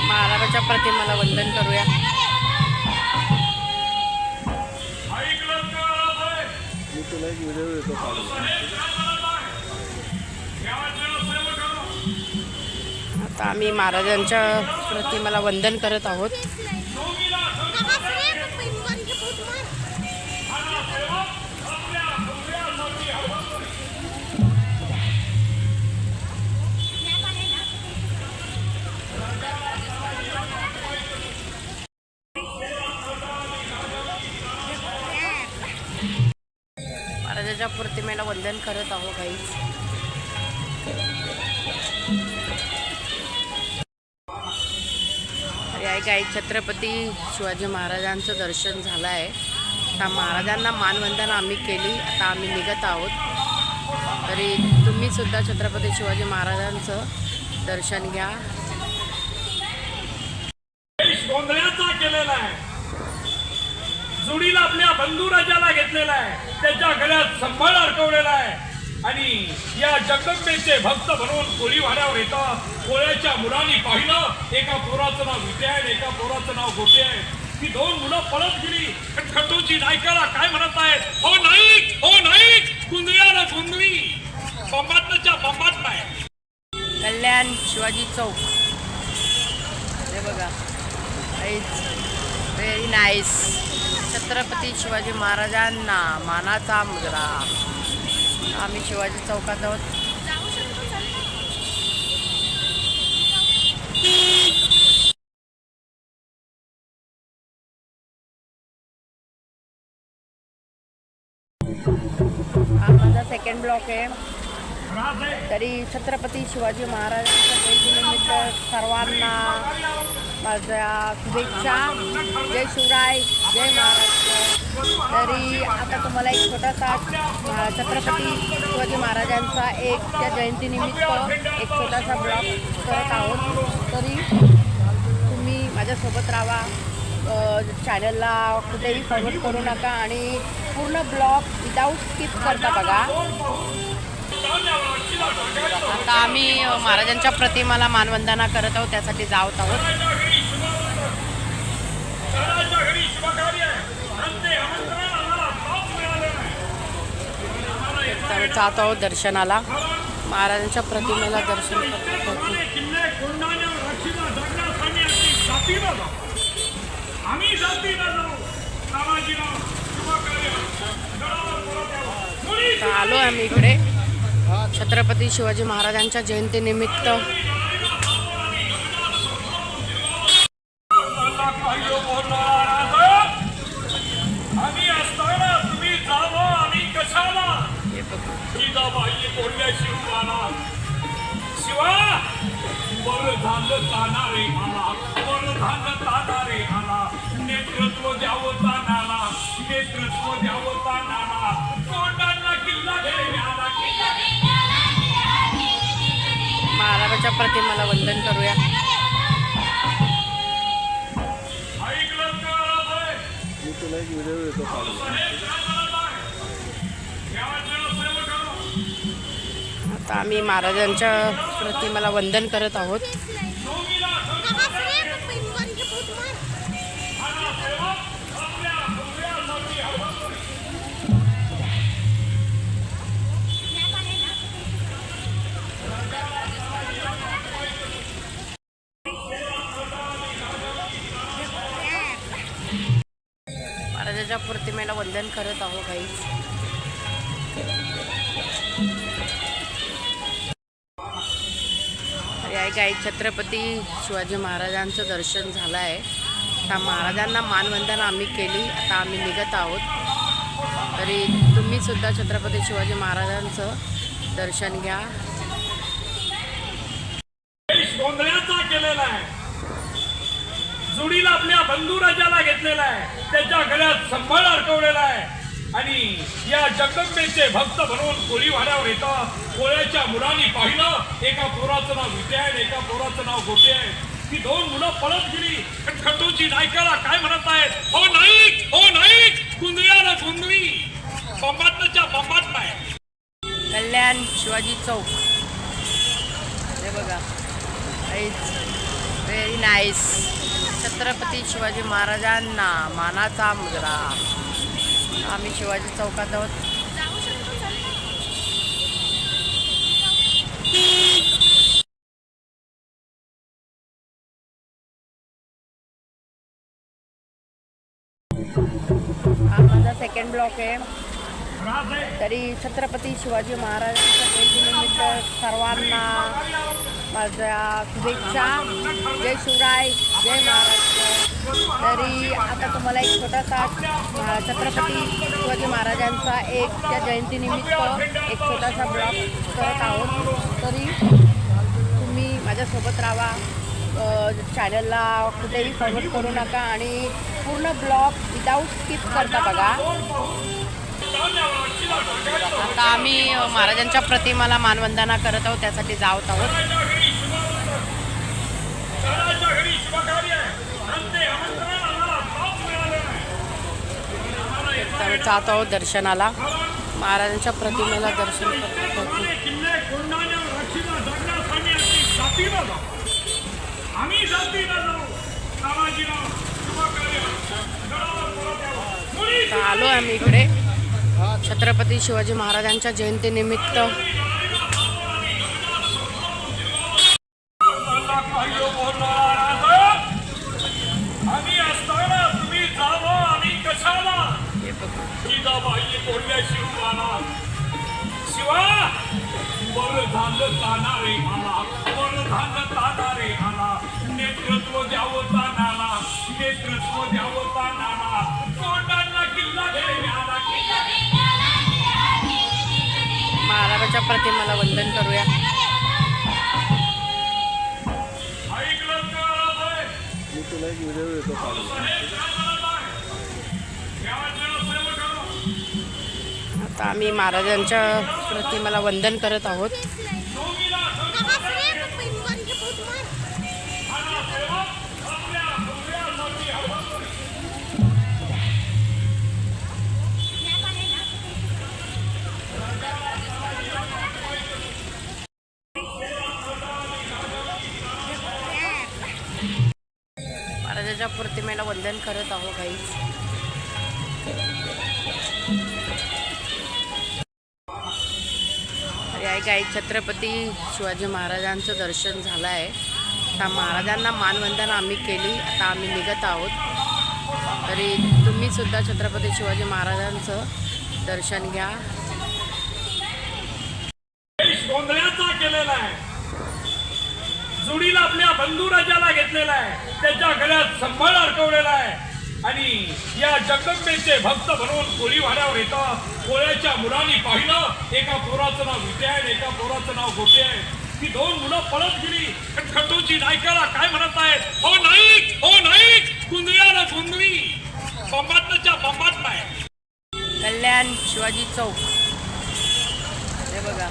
महाराजांच्या प्रतिमेला वंदन करूया. मी तुला एक व्हिडिओ देतो पाहिजे. आता आम्ही महाराजांच्या प्रतिमेला वंदन करत आहोत. महाराजांच्या प्रतिमेला वंदन करत आहोत गाईज. गाई छत्रपती शिवाजी महाराजांचं दर्शन झालं आहे. आता महाराजांना मानवंदना आम्ही केली. आता आम्ही निघत आहोत. तरी तुम्ही सुद्धा छत्रपती शिवाजी महाराजांचं दर्शन घ्या. गोंधळाचा केलेला आहे, जुडीला आपल्या बंधुराजाला घेतलेला आहे, त्याच्या गळ्यात संभाळ अडकवलेला आहे. आणि या जगदंबेचे भक्त बनवून कोळी वाड्यावर येतात. कोळ्याच्या मुलांनी पाहिलं एका पोराचं नाव विटे आहे, एका पोराचं नाव गोटे आहे. ती दोन मुलं पळत गेली. पण खंडूची नायकाला काय म्हणत आहेत, हो नाईक, हो नाईक, कुंदऱ्याला कुंदरी, बंबाटच्या बंबाट नाही. कल्याण शिवाजी चौक, हे बघा, व्हेरी नाईस. छत्रपती शिवाजी महाराजांना मानाचा मुजरा. आम्ही शिवाजी चौकात आहोत. हा माझा सेकंड ब्लॉक आहे. तरी छत्रपती शिवाजी महाराजांच्या जयंतीनिमित्त सर्वांना माझ्या शुभेच्छा. जय शिवराय, जय महाराष्ट्र. तरी आता तुम्हाला एक छोटासा छत्रपती शिवाजी महाराजांचा त्या जयंतीनिमित्त एक छोटासा ब्लॉग करत आहोत. तरी तुम्ही माझ्यासोबत राहा. चॅनलला कुठेही फॉरवर्ड करू नका आणि पूर्ण ब्लॉग विदाऊट स्किप करता बघा. आता आम्ही महाराजांच्या प्रतिमेला मानवंदना करत आहोत, त्यासाठी जात आहोत. जात आहोत दर्शनाला. महाराजांच्या प्रतिमेला दर्शन करतात. किल्ले कोंडाण्यावर रक्षिता जगण्यासाठी आपली जातीला जाऊ, आम्ही जातीला जाऊ. तानाजीराव शुभकार्य गडावर परत यावं. तर आलो आम्ही इकडे छत्रपती शिवाजी महाराजांच्या जयंतीनिमित्त. आम्ही असताना तुम्ही जावं आम्ही कशाला. जिजाबाई बोलल्या शिवाला, शिवा वरधान तानारे मला, वरधान तानारे मला, नेतृत्व द्यावं तानाला, नेतृत्व द्यावं तानाला, कोंडांना किल्ला घेण्याला. महाराजांच्या प्रतिमेला वंदन करूया. ऐकलं का? मी तुला एक व्हिडिओ देतो पाहिजे. आता आम्ही महाराजांच्या प्रतिमेला वंदन करत आहोत. महाराजांच्या प्रतिमेला वंदन करत आहोत काही. काही छत्रपती शिवाजी महाराजांचं दर्शन झालं आहे. आता महाराजांना मानवंदना आम्ही केली. आता आम्ही निघत आहोत. तरी तुम्ही सुद्धा छत्रपती शिवाजी महाराजांचं दर्शन घ्या. गोंधळाचा केलेला आहे, जुडीला आपल्या बंधुराजाला घेतलेला आहे, त्याच्या गळ्यात संभाळ अडकवलेला आहे. आणि या जगदंबेचे भक्त बनवून कोळीवाड्यावर येतात. कोळ्याच्या मुलांनी पाहिलं, एका पोराचं नाव विटे आहे, एका पोराचं नाव गोटे आहे. ती दोन मुलं पळत गेली. खंडूची नायकाला काय म्हणत आहेत, हो नाईक, हो नाईक, कुंदळ्याला कुंदळी, बंबाटच्या बंबाट नाही. कल्याण शिवाजी चौक हे बघा, व्हेरी नाईस. छत्रपती शिवाजी महाराजांना मानाचा मुजरा. आम्ही शिवाजी चौकात आहोत. हा माझा सेकंड ब्लॉक आहे. तरी छत्रपती शिवाजी महाराजांच्या जयंतीनिमित्त सर्वांना माझ्या शुभेच्छा. जय शिवराय, जय महाराष्ट्र. तरी आता तुम्हाला एक छोटासा छत्रपती शिवाजी महाराजांचा त्या जयंतीनिमित्त एक छोटासा ब्लॉग करत आहोत. तरी तुम्ही माझ्यासोबत राहा. चॅनलला कुठेही फॉरवर्ड करू नका आणि पूर्ण ब्लॉग विदाऊट स्किप करता बघा. आता आम्ही महाराजांच्या प्रतिमेला मानवंदना करत आहोत, त्यासाठी जात आहोत. जात आहोत दर्शनाला. महाराजांच्या प्रतिमेला दर्शन करत आहोत. आलो आम्ही इकडे छत्रपती शिवाजी महाराजांच्या जयंतीनिमित्त. आम्ही असताना तुम्ही जावं आम्ही कशाला. जिजाबाई बोलल्या शिवाला, शिवा वरधान तानारे मला, वरधान तानारे मला, नेतृत्व द्यावं तानाला, नेतृत्व द्यावं तानाला, कोंडांना किल्ला घेण्याला. महाराजांच्या प्रतिमेला वंदन करूया. ऐकलं का? मी तुला एक व्हिडिओ देतो पाहिजे. आता आम्ही महाराजांच्या प्रतिमेला वंदन करत आहोत. महाराजांच्या प्रतिमेला वंदन करत आहोत काही. या काही छत्रपती शिवाजी महाराजांचं दर्शन झालं आहे. आता महाराजांना मानवंदना आम्ही केली. आता आम्ही निघत आहोत. तरी तुम्ही सुद्धा छत्रपती शिवाजी महाराजांचं दर्शन घ्या. गोंधळाचा केलेला आहे, जुडीला आपल्या बंधुराजाला घेतलेला आहे, त्याच्या गळ्यात संबळ अडकवलेला आहे आणि या जगदंबेचे भक्त बनवून कोळीवाड्यावर येतात. कोळ्याच्या मुलांनी पाहिलं एका पोराचं नाव विटे आहे, एका पोराचं नाव गोटे आहे. ती दोन मुलं पळत गेली. खंडूची नायकाला काय म्हणत आहेत, हो नाईक, हो नाईक, कुंदळ्याला कुंदळी, बंबाटच्या बंबाट नाही. कल्याण शिवाजी चौक हे बघा,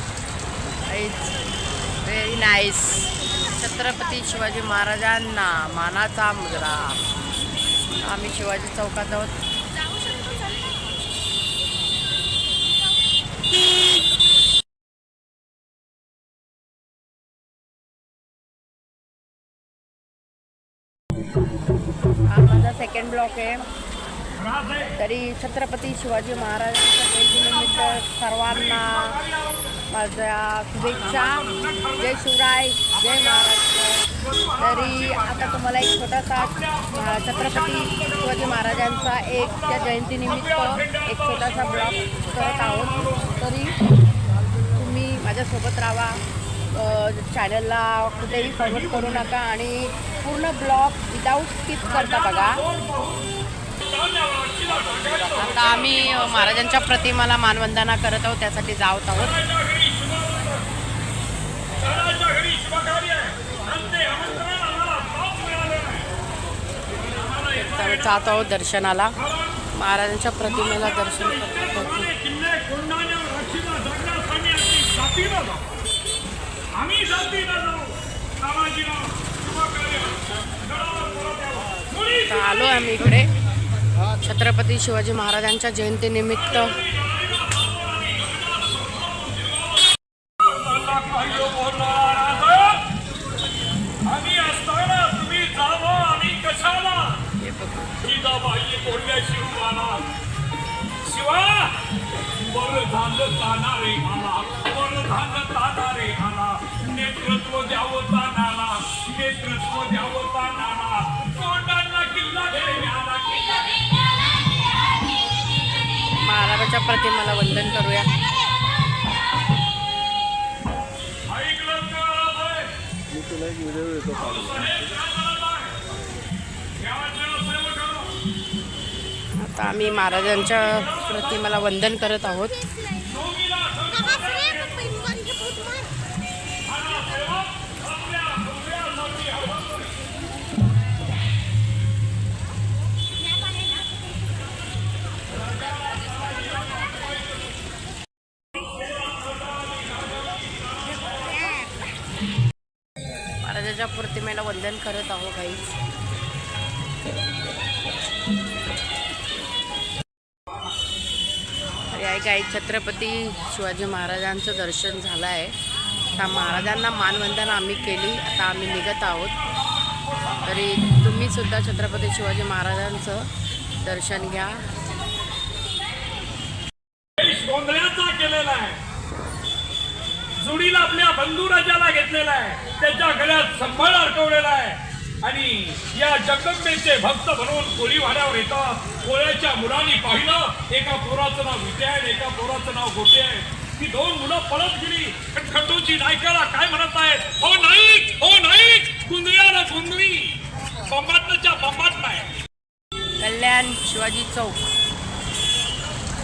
व्हेरी नाईस. छत्रपती शिवाजी महाराजांना मानाचा मुजरा. आम्ही शिवाजी चौकात आहोत. हा माझा सेकंड ब्लॉक आहे. तरी छत्रपती शिवाजी महाराजांच्या जयंतीनिमित्त सर्वांना माझ्या शुभेच्छा. जय शिवराय, जय महाराष्ट्र. तरी आता तुम्हाला एक छोटासा छत्रपती शिवाजी महाराजांचा त्या जयंतीनिमित्त एक छोटासा ब्लॉग करत आहोत. तरी तुम्ही माझ्यासोबत राहा. चॅनलला कुठेही फॉरवर्ड करू नका आणि पूर्ण ब्लॉग विदाऊट स्किप करता बघा. आता आम्ही महाराजांच्या प्रतिमाला मानवंदना करत आहोत, त्यासाठी जात आहोत. जात आहोत दर्शनाला. महाराजांच्या प्रतिमेला दर्शन करत. आलो आम्ही इकडे छत्रपती शिवाजी महाराजांच्या जयंतीनिमित्त. आम्ही असताना तुम्ही जावं आम्ही कशाला, शिवा वरधान तानारे मला, वरधान तानारे मला, नेतृत्व द्यावं तानाला, नेतृत्व द्यावं तानाला, तोंडांना किल्ला घेण्याला. महाराजांच्या प्रतिमेला वंदन करूया. ऐकलं का? मी तुला एक व्हिडिओ देतो पाहिजे. आता आम्ही महाराजांच्या प्रतिमेला वंदन करत आहोत. महाराजांच्या प्रतिमेला वंदन करत आहोत गाईज. या काही छत्रपती शिवाजी महाराजांचं दर्शन झालं आहे. आता महाराजांना मानवंदना आम्ही केली. आता आम्ही निघत आहोत. तरी तुम्ही सुद्धा छत्रपती शिवाजी महाराजांचं दर्शन घ्या. गोंधळाचा केलेला आहे, जुडीला आपल्या बंधुराजाला घेतलेला आहे, त्याच्या गळ्यात संबळ अडकवलेला आहे आणि या जगदंबेचे भक्त बनवून कोळीवाड्यावर येतात. कोळ्याच्या मुलांनी पाहिलं एका पोराचं नाव विटे आहे, एका पोराचं नाव गोटे आहे. ती दोन मुलं पळत गेली. खंडूची नायकाला काय म्हणत आहेत, हो नाईक, हो नाईक, कुंदळ्याला कुंदळी, बंबाटच्या बंबाट नाही. कल्याण शिवाजी चौक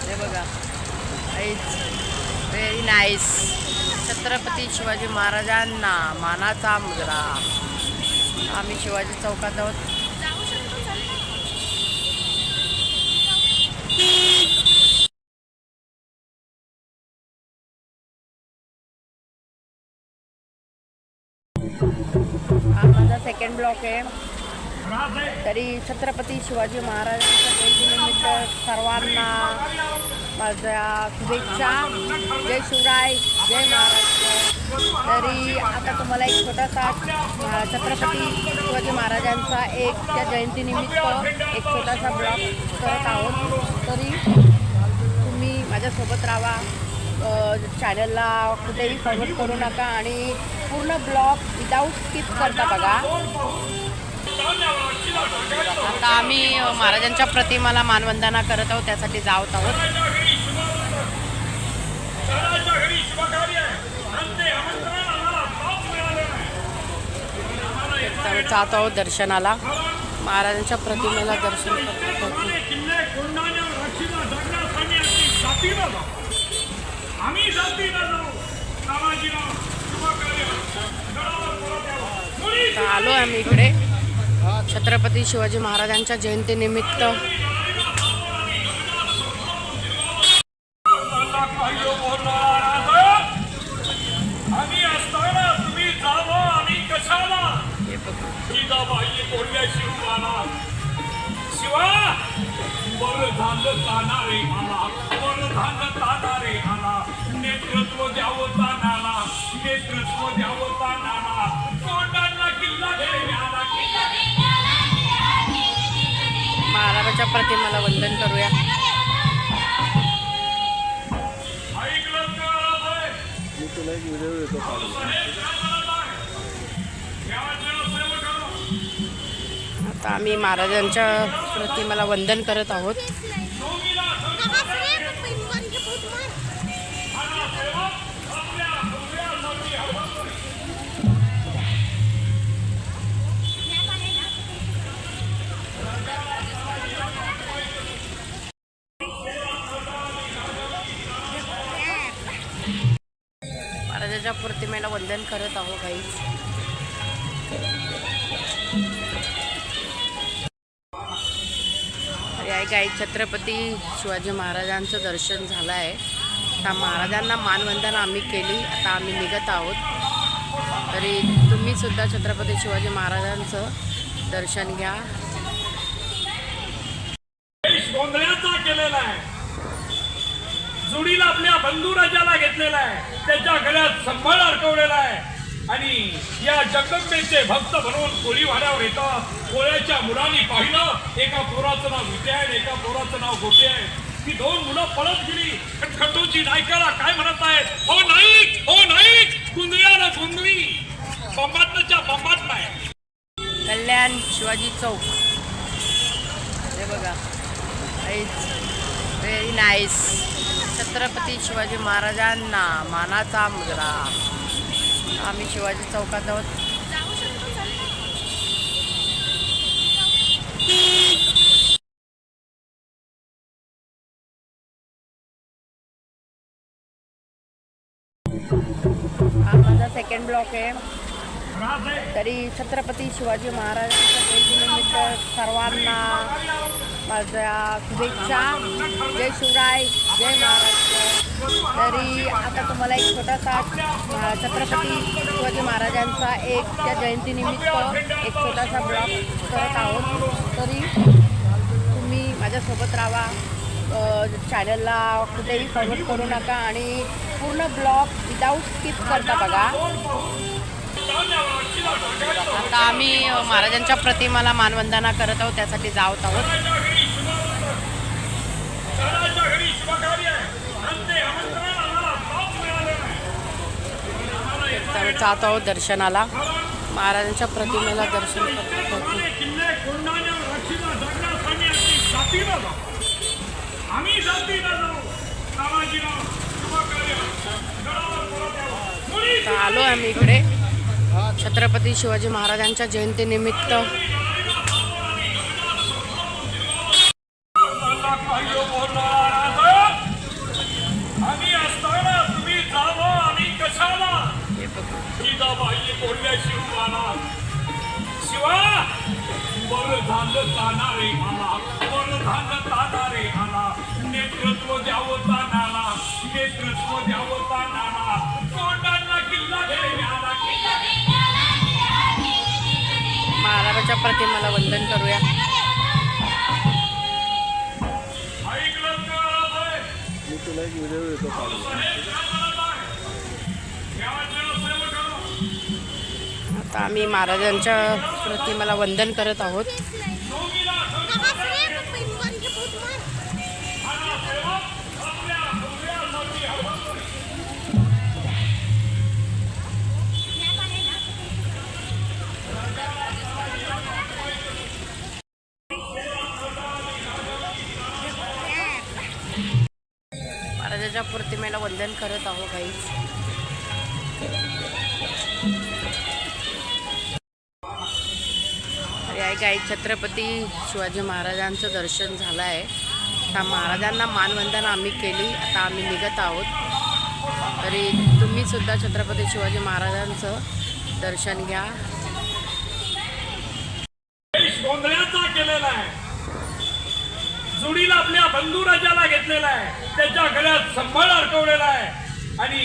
हे बघा, व्हेरी नाईस. छत्रपती शिवाजी महाराजांना मानाचा मुजरा. आम्ही शिवाजी चौकात आहोत. हा माझा सेकंड ब्लॉक आहे. तरी छत्रपती शिवाजी महाराजांच्या जयंतीनिमित्त सर्वांना माझ्या शुभेच्छा. जय शिवराय, जय महाराष्ट्र. तरी आता तुम्हाला एक छोटासा छत्रपती शिवाजी महाराजांचा त्या जयंतीनिमित्त एक छोटासा ब्लॉग करत आहोत. तरी तुम्ही माझ्यासोबत राहा. चॅनलला कुठेही फॉरवर्ड करू नका आणि पूर्ण ब्लॉग विदाऊट स्किप करता बघा. आता आम्ही महाराजांच्या प्रतिमाला मानवंदना करत आहोत, त्यासाठी जात आहोत. आम्ही जात आहोत दर्शनाला, महाराजांच्या प्रतिमेला दर्शन करतो. आलो आम्ही इकडे छत्रपती शिवाजी महाराजांच्या जयंतीनिमित्त. शिवा बरधान तानारे आला, बरधान तानारे आला, नेतृत्व द्यावं तानाला, नेतृत्व द्यावं तानाला, तोंडांना किल्ला घेण्याला. महाराजांच्या प्रतिमेला वंदन करूया. ऐकलं का? मी तुला एक व्हिडिओ देतो आता आम्ही महाराजांच्या प्रतिमेला वंदन करत आहोत. महाराजांच्या प्रतिमेला वंदन करत आहोत गाईज. गाई छत्रपती शिवाजी महाराजांचं दर्शन झालं आहे. आता महाराजांना मानवंदना आम्ही केली. आता आम्ही निघत आहोत. तरी तुम्ही सुद्धा छत्रपती शिवाजी महाराजांचं दर्शन घ्या. गोंधळाचा केलेला आहे, जुडीला आपल्या बंधुराजाला घेतलेला आहे, त्याच्या गळ्यात संभाळ अडकवलेला आहे आणि या जगदंबेचे भक्त बनवून कोळी वाड्यावर येतात. कोळ्याच्या मुलांनी पाहिलं, एका पोराचं नाव विटे आहे, एका पोराचं नाव गोटे आहे. ती दोन मुलं पळत गेली. खंडूची नायकाला काय म्हणत आहेत, हो नाईक, हो नाईक, कुंदळ्याला कुंदळी, बंबातच्या बंबात नाही. कल्याण शिवाजी चौक हे बघा, व्हेरी नाईस. छत्रपती शिवाजी महाराजांना मानाचा मुजरा. आम्ही शिवाजी चौकात आहोत. हा माझा सेकंड ब्लॉक आहे. तरी छत्रपती शिवाजी महाराजांच्या जयंतीनिमित्त सर्वांना माझ्या शुभेच्छा. जय शिवराय, जय महाराष्ट्र. तरी आता तुम्हाला एक छोटासा छत्रपती शिवाजी महाराजांचा त्या जयंतीनिमित्त एक छोटासा ब्लॉग करत आहोत. तरी तुम्ही माझ्यासोबत राहा. चॅनलला कुठेही फॉरवर्ड करू नका आणि पूर्ण ब्लॉग विदाऊट स्किप करता बघा. आता आम्ही महाराजांच्या प्रतिमेला मानवंदना करत आहोत, त्यासाठी जात आहोत. आम्ही जात आहोत दर्शनाला, महाराजांच्या प्रतिमेला दर्शन करतो. आलो आम्ही इकडे छत्रपती शिवाजी महाराजांच्या जयंतीनिमित्त. आम्ही असताना तुम्ही जावं आम्ही कशाला, शिवा बरधान तानारे आला, बरधान तानारे आला, नेतृत्व द्यावं तानाला, नेतृत्व द्यावं तानाला, तोंडांना किल्ला घेण्याला. महाराजांच्या प्रतिमेला वंदन करूया. ऐकलं का? मी तुला एक व्हिडिओ देतो आता आम्ही महाराजांच्या प्रतिमेला वंदन करत आहोत. महाराजाच्या प्रतिमेला वंदन करत आहोत गाईज. या गाई छत्रपती शिवाजी महाराजांचं दर्शन झालं आहे. आता महाराजांना मानवंदना आम्ही केली. आता आम्ही निघत आहोत. तरी तुम्ही सुद्धा छत्रपती शिवाजी महाराजांचं दर्शन घ्या. गोंधळाचा केलेला आहे, जुडीला आपल्या बंधुराजाला घेतलेला आहे, त्याच्या गळ्यात संबळ अडकवलेला आहे आणि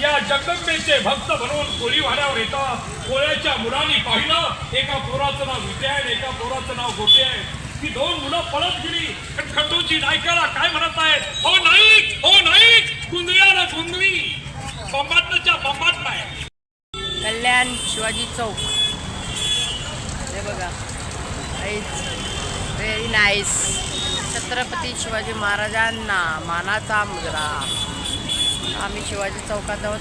या जगदंबेचे भक्त बनवून कोळी वाड्यावर येतात. कोळ्याच्या मुलांनी पाहिलं एका पोराचं नाव विटे आहे, एका पोराचं नाव गोटे आहे. ती दोन मुलं पळत गेली. खंडूची नायकाला काय म्हणत आहेत, हो नाईक, हो नाईक, कुंदळ्याला कुंदळी, बंबाटच्या बंबाट नाही. कल्याण शिवाजी चौक हे बघा, व्हेरी नाईस. छत्रपती शिवाजी महाराजांना मानाचा मुजरा. आम्ही शिवाजी चौकात आहोत.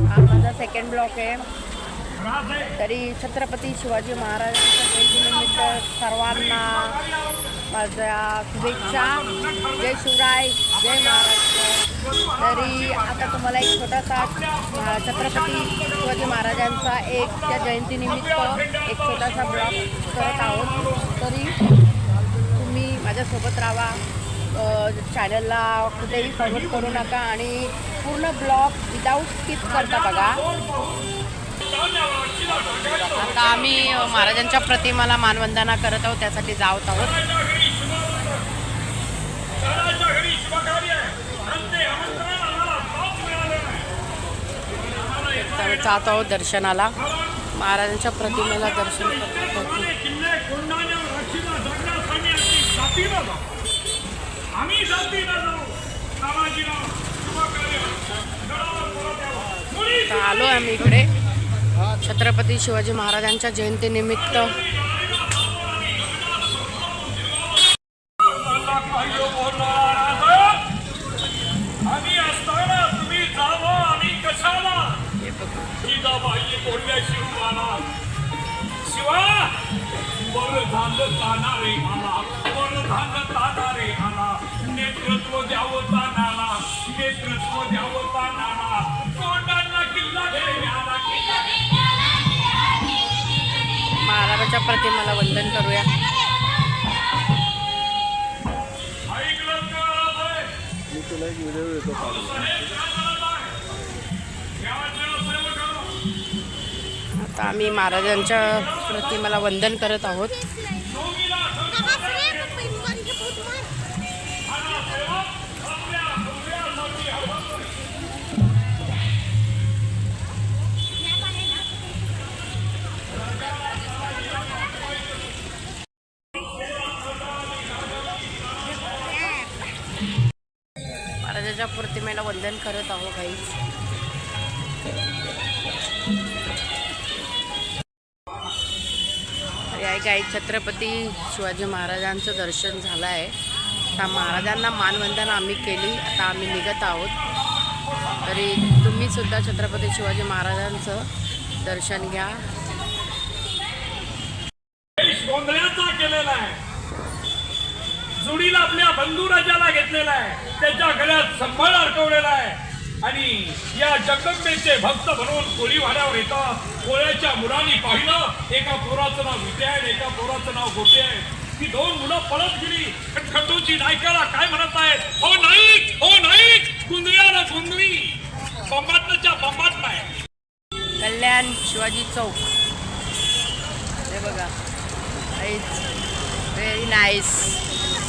हा माझा सेकंड ब्लॉक आहे. तरी छत्रपती शिवाजी महाराजांच्या जयंतीनिमित्त सर्वांना माझ्या शुभेच्छा. जय शिवराय, जय महाराष्ट्र. तरी आता तुम्हाला एक छोटासा छत्रपती शिवाजी महाराजांचा त्या जयंतीनिमित्त एक छोटासा ब्लॉग करत आहोत. तरी तुम्ही माझ्यासोबत राहा. चॅनलला कुठेही फॉरवर्ड करू नका आणि पूर्ण ब्लॉग विदाऊट स्किप करता बघा. आता आम्ही महाराजांच्या प्रतिमाला मानवंदना करत आहोत, त्यासाठी जात आहोत. तर जात आहोत दर्शनाला. महाराजांच्या प्रतिमेला दर्शन करतो. आलो आम्ही इकडे छत्रपती शिवाजी महाराजांच्या जयंतीनिमित्त. आम्ही असताना तुम्ही जावं आम्ही कशाला, शिवा वरधान तानारे मला, वरधान तानारे मला, नेतृत्व द्यावं तानाला, नेतृत्व द्यावं तानाला, तोंडांना किल्ला घेण्याला. महाराजांच्या प्रतिमेला वंदन करूया. ऐकलं का? मी तुला एक व्हिडिओ देतो आता आम्ही महाराजांच्या प्रतिमेला वंदन करत आहोत. महाराजांच्या प्रतिमेला वंदन करत आहोत गाईज. या गाई छत्रपती शिवाजी महाराजांचं दर्शन झालं आहे. आता महाराजांना मानवंदना आम्ही केली. आता आम्ही निघत आहोत. तरी तुम्ही सुद्धा छत्रपती शिवाजी महाराजांचं दर्शन घ्या. गोंधळाचा केलेला आहे, जुडीला आपल्या बंधुराजाला घेतलेला आहे, त्याच्या गळ्यात संबळ अडकवलेला आहे आणि या जगदंबेचे भक्त बनवून कोळी वाड्यावर येतात. कोळ्याच्या मुलांनी पाहिलं एका पोराचं नाव विटे आहे, एका पोराचं नाव गोटे आहे. ती दोन मुलं पळत गेली. खंडूची नायकाला काय म्हणत आहेत, हो नाईक, हो नाईक, कुंदळ्याला कुंदळी, बंबाटच्या बंबाट नाही. कल्याण शिवाजी चौक हे बघा, व्हेरी नाईस.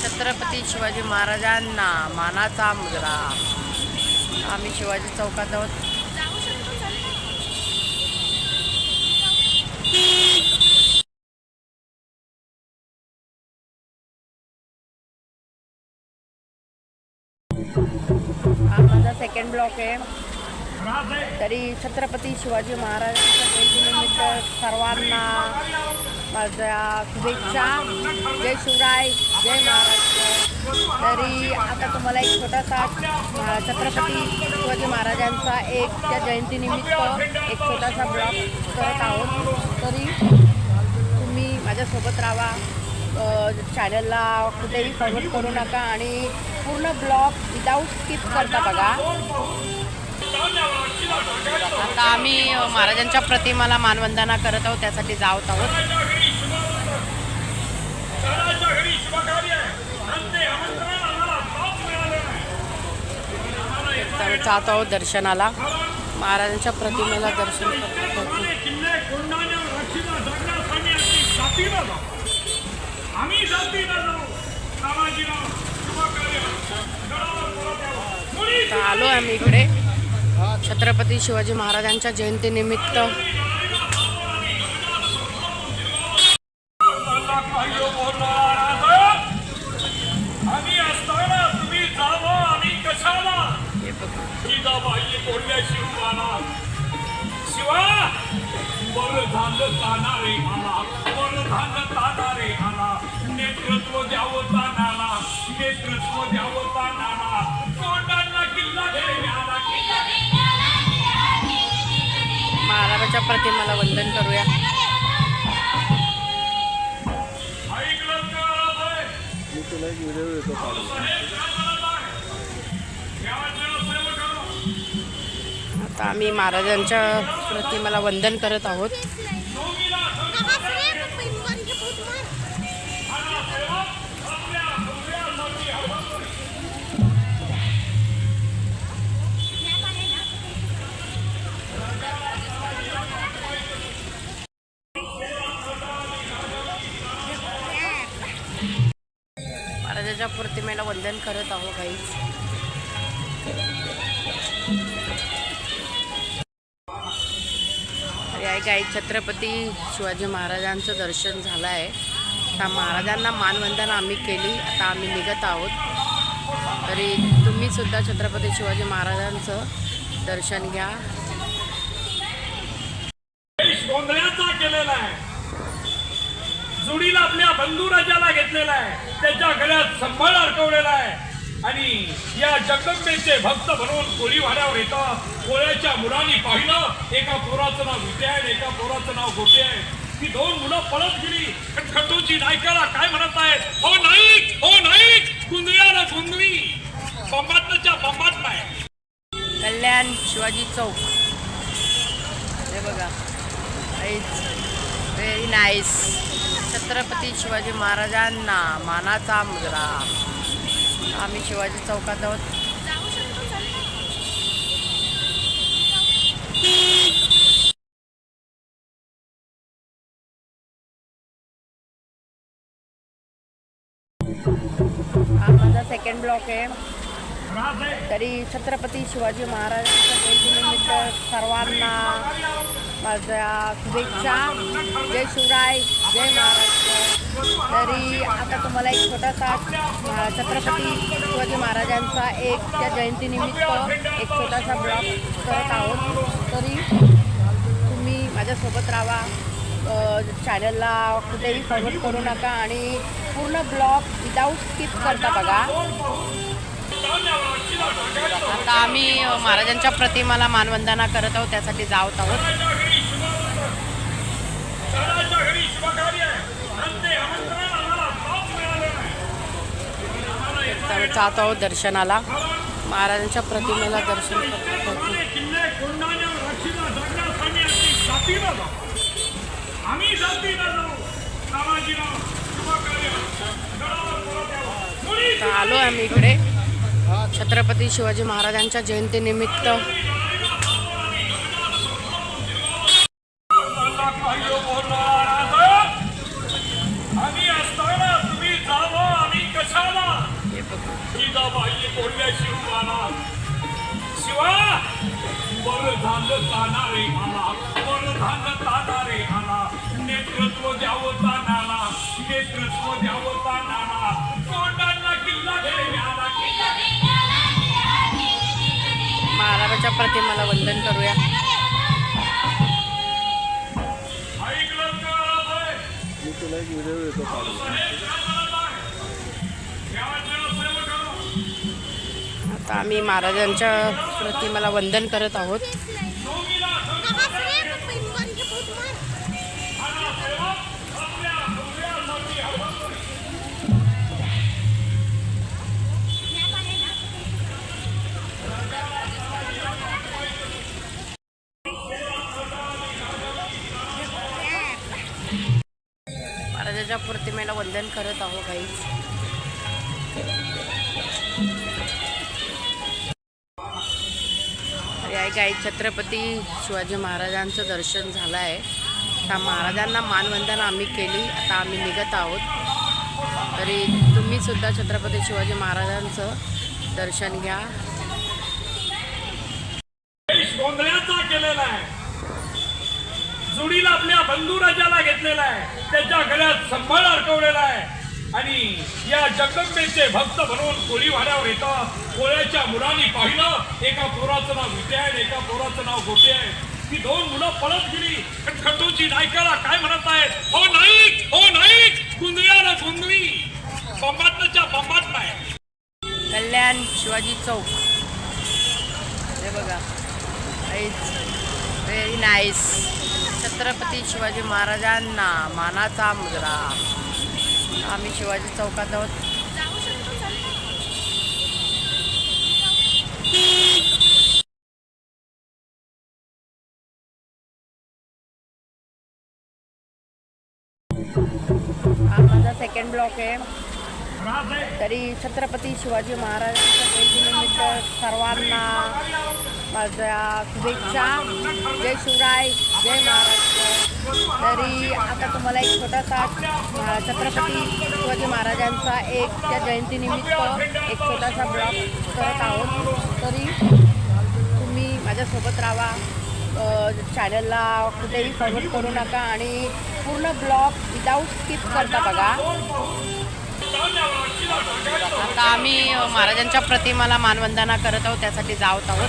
छत्रपती शिवाजी महाराजांना मानाचा मुजरा. आम्ही शिवाजी चौकात आहोत. हा माझा सेकंड ब्लॉक आहे. तरी छत्रपती शिवाजी महाराजांच्या जयंतीनिमित्त सर्वांना माझ्या शुभेच्छा. जय शिवराय, जय महाराष्ट्र. तरी आता तुम्हाला एक छोटासा छत्रपती शिवाजी महाराजांचा एक त्या जयंतीनिमित्त एक छोटासा ब्लॉग करत आहोत. तरी तुम्ही माझ्यासोबत राहा, चॅनलला कुठेही फॉरवर्ड करू नका आणि पूर्ण ब्लॉग विदाऊट स्किप करता बघा. आता आम्ही महाराजांच्या प्रतिमाला मानवंदना करत आहोत, त्यासाठी जात आहोत. तर जात आहोत दर्शनाला, महाराजांच्या प्रतिमेला दर्शन करतो. तर आलो आम्ही इकडे छत्रपती शिवाजी महाराजांच्या जयंतीनिमित्त. शिवा वरधान तानारे आला, वरधान तानारे आला, नेतृत्व द्यावं तानाला, नेतृत्व द्यावं तानाला, तोंडांना किल्ला घेण्याला. महाराजांच्या प्रतिमेला वंदन करूया. ऐकलं का? मी तुला एक व्हिडिओ येतो आता आम्ही महाराजांच्या प्रतिमेला वंदन करत आहोत. महाराजांच्या प्रतिमेला वंदन करत आहोत गाईज. गाई छत्रपती शिवाजी महाराजांचं दर्शन झालं आहे. आता महाराजांना मानवंदना आम्ही केली, आता आम्ही निघत आहोत. तरी तुम्ही सुद्धा छत्रपती शिवाजी महाराजांचं दर्शन घ्या. गोंधळाचा केलेला आहे, जुडीला आपल्या बंधुराजाला घेतलेला आहे, त्याच्या गळ्यात संभाळ अडकवलेला आहे आणि या जगदंबेचे भक्त बनवून कोळी वाड्यावर येतात. कोळ्याच्या मुलांनी पाहिलं, एका पोराचं नाव विटे आहे, एका पोराचं नाव गोटे आहे. ती दोन मुलं पळत गेली. खटखटूची नायकाला काय म्हणत आहेत, हो नाईक, हो नाईक, कुंदळ्याला कुंदळी, बंबातच्या बंबात नाही. कल्याण शिवाजी चौक हे बघा, व्हेरी नाईस. छत्रपती शिवाजी महाराजांना मानाचा मुजरा. आम्ही शिवाजी चौकात आहोत. हा माझा सेकंड ब्लॉक आहे. तरी छत्रपती शिवाजी महाराजांच्या जयंतीनिमित्त सर्वांना माझ्या शुभेच्छा. जय शिवराय, जय महाराष्ट्र. तरी आता तुम्हाला एक छोटासा छत्रपती शिवाजी महाराजांचा एक त्या जयंतीनिमित्त एक छोटासा ब्लॉग करत आहोत. तरी तुम्ही माझ्यासोबत राहा, चॅनलला कुठेही फॉरवर्ड करू नका आणि पूर्ण ब्लॉग विदाऊट स्किप करता बघा. आता आम्ही महाराजांच्या प्रतिमेला मानवंदना करत आहोत, त्यासाठी जात आहोत. तर जात आहोत दर्शनाला, महाराजांच्या प्रतिमेला दर्शन करतो. तर आलो आम्ही इकडे छत्रपती शिवाजी महाराजांच्या जयंतीनिमित्त. शिवा वरधान तानारे आला, वरधान तानारे आला, नेतृत्व द्यावं तानाला, नेतृत्व द्यावं तानाला, तोंडांना किल्ला घेण्याला. महाराजांच्या प्रतिमेला वंदन करूया. ऐकलं का? मी तुला एक व्हिडिओ येतो सेवा करा. आता आम्ही महाराजांच्या प्रतिमेला वंदन करत आहोत. महाराजांच्या प्रतिमेला वंदन करत आहोत गाईज. या गाई छत्रपती शिवाजी महाराजांचं दर्शन झालं आहे. आता महाराजांना मानवंदना आम्ही केली. आता आम्ही निघत आहोत. तरी तुम्ही सुद्धा छत्रपती शिवाजी महाराजांचं दर्शन घ्या. गोंधळाचा केलेला आहे, जुडीला आपल्या बंधुराजाला घेतलेला आहे, त्याच्या गळ्यात संभाळ अडकवलेला आहे आणि या जगदंबेचे भक्त बनवून कोळी वाड्यावर येतात. कोळ्याच्या मुलांनी पाहिलं एका पोराचं नाव विटे आहे, एका पोराचं नाव गोटे आहे. ती दोन मुलं पळत गेली. खंडूची नायकाला काय म्हणत आहेत, हो नाईक, हो नाईक, गुंदळ्याला गुंदळी, बंबाटच्या बंबाट नाही. कल्याण शिवाजी चौक हे बघा, व्हेरी नाईस. छत्रपती शिवाजी महाराजांना मानाचा मुजरा. आम्ही शिवाजी चौकात आहोत. हा माझा सेकंड ब्लॉक आहे. तरी छत्रपती शिवाजी महाराजांच्या जयंतीनिमित्त सर्वांना माझ्या शुभेच्छा. जय शिवराय, जय महाराष्ट्र. तरी आता तुम्हाला एक छोटासा छत्रपती शिवाजी महाराजांचा त्या जयंतीनिमित्त एक छोटासा ब्लॉग करत आहोत. तरी तुम्ही माझ्यासोबत राहा. चॅनलला कुठेही फॉरवर्ड करू नका आणि पूर्ण ब्लॉग विदाऊट स्किप करता बघा. आता आम्ही महाराजांच्या प्रतिमेला मानवंदना करत आहोत, त्यासाठी जात आहोत.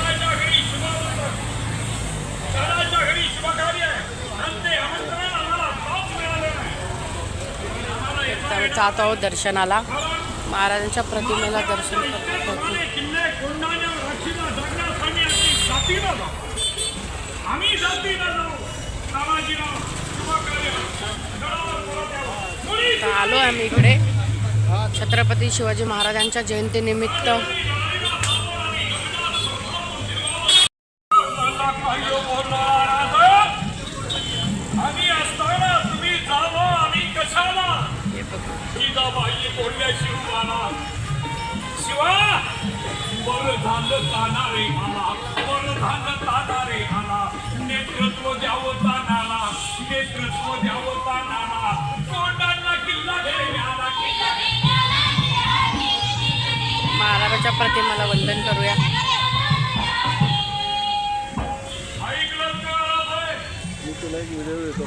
जात आहोत दर्शनाला. महाराजांच्या प्रतिमेला दर्शन करतो. आलो आम्ही इकडे छत्रपती शिवाजी महाराजांच्या जयंतीनिमित्त. आम्ही असताना तुम्ही जावं आम्ही कशाला, शिवा बर झालं ताना रे मला, बर झालं ताना रे मला, नेतृत्व द्यावं तानाला, नेतृत्व द्यावं तानाला, तोंडांना किल्ला घेण्याला. महाराजांच्या प्रतिमेला वंदन करूया. ऐकलं का? मी तुला एक व्हिडिओ येतो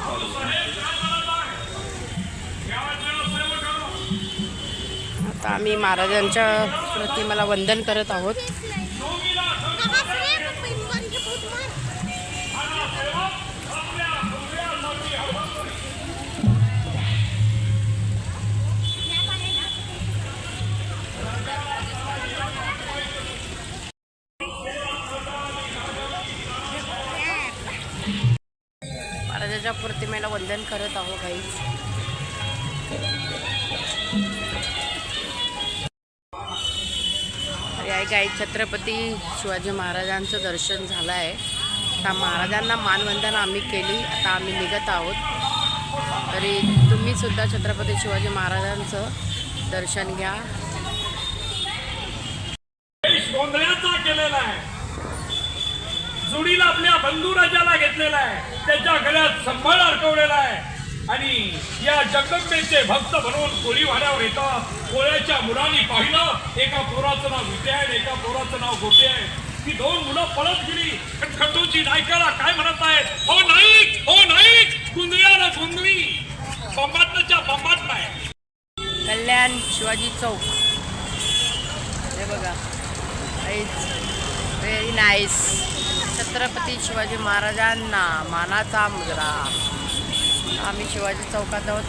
आता आम्ही महाराजांच्या प्रतिमेला वंदन करत आहोत. महाराजांच्या प्रतिमेला वंदन करत आहोत गाईज. या गाई छत्रपती शिवाजी महाराजांचं दर्शन झालं आहे. आता महाराजांना मानवंदना आम्ही केली. आता आम्ही निघत आहोत. तरी तुम्ही सुद्धा छत्रपती शिवाजी महाराजांचं दर्शन घ्या. गोंधळाचा केलेला आहे, जुडीला आपल्या बंधुराजाला घेतलेला आहे, त्याच्या गळ्यात संभाळ अडकवलेला आहे आणि या जगदंबेचे भक्त बनवून कोळी वाड्यावर येतात. कोळ्याच्या मुलांनी पाहिलं एका पोराचं नाव विटे आहे, एका पोराचं नाव गोटे आहे. ती दोन मुलं पळत गेली. खंडूची नायकाला काय म्हणत आहेत, हो नाईक, हो नाईक, गुंदळ्याला गुंदळी, बंबाटच्या बंबाट नाही. कल्याण शिवाजी चौक हे बघा, व्हेरी नाईस. छत्रपती शिवाजी महाराजांना मानाचा मुजरा. आम्ही शिवाजी चौकात आहोत.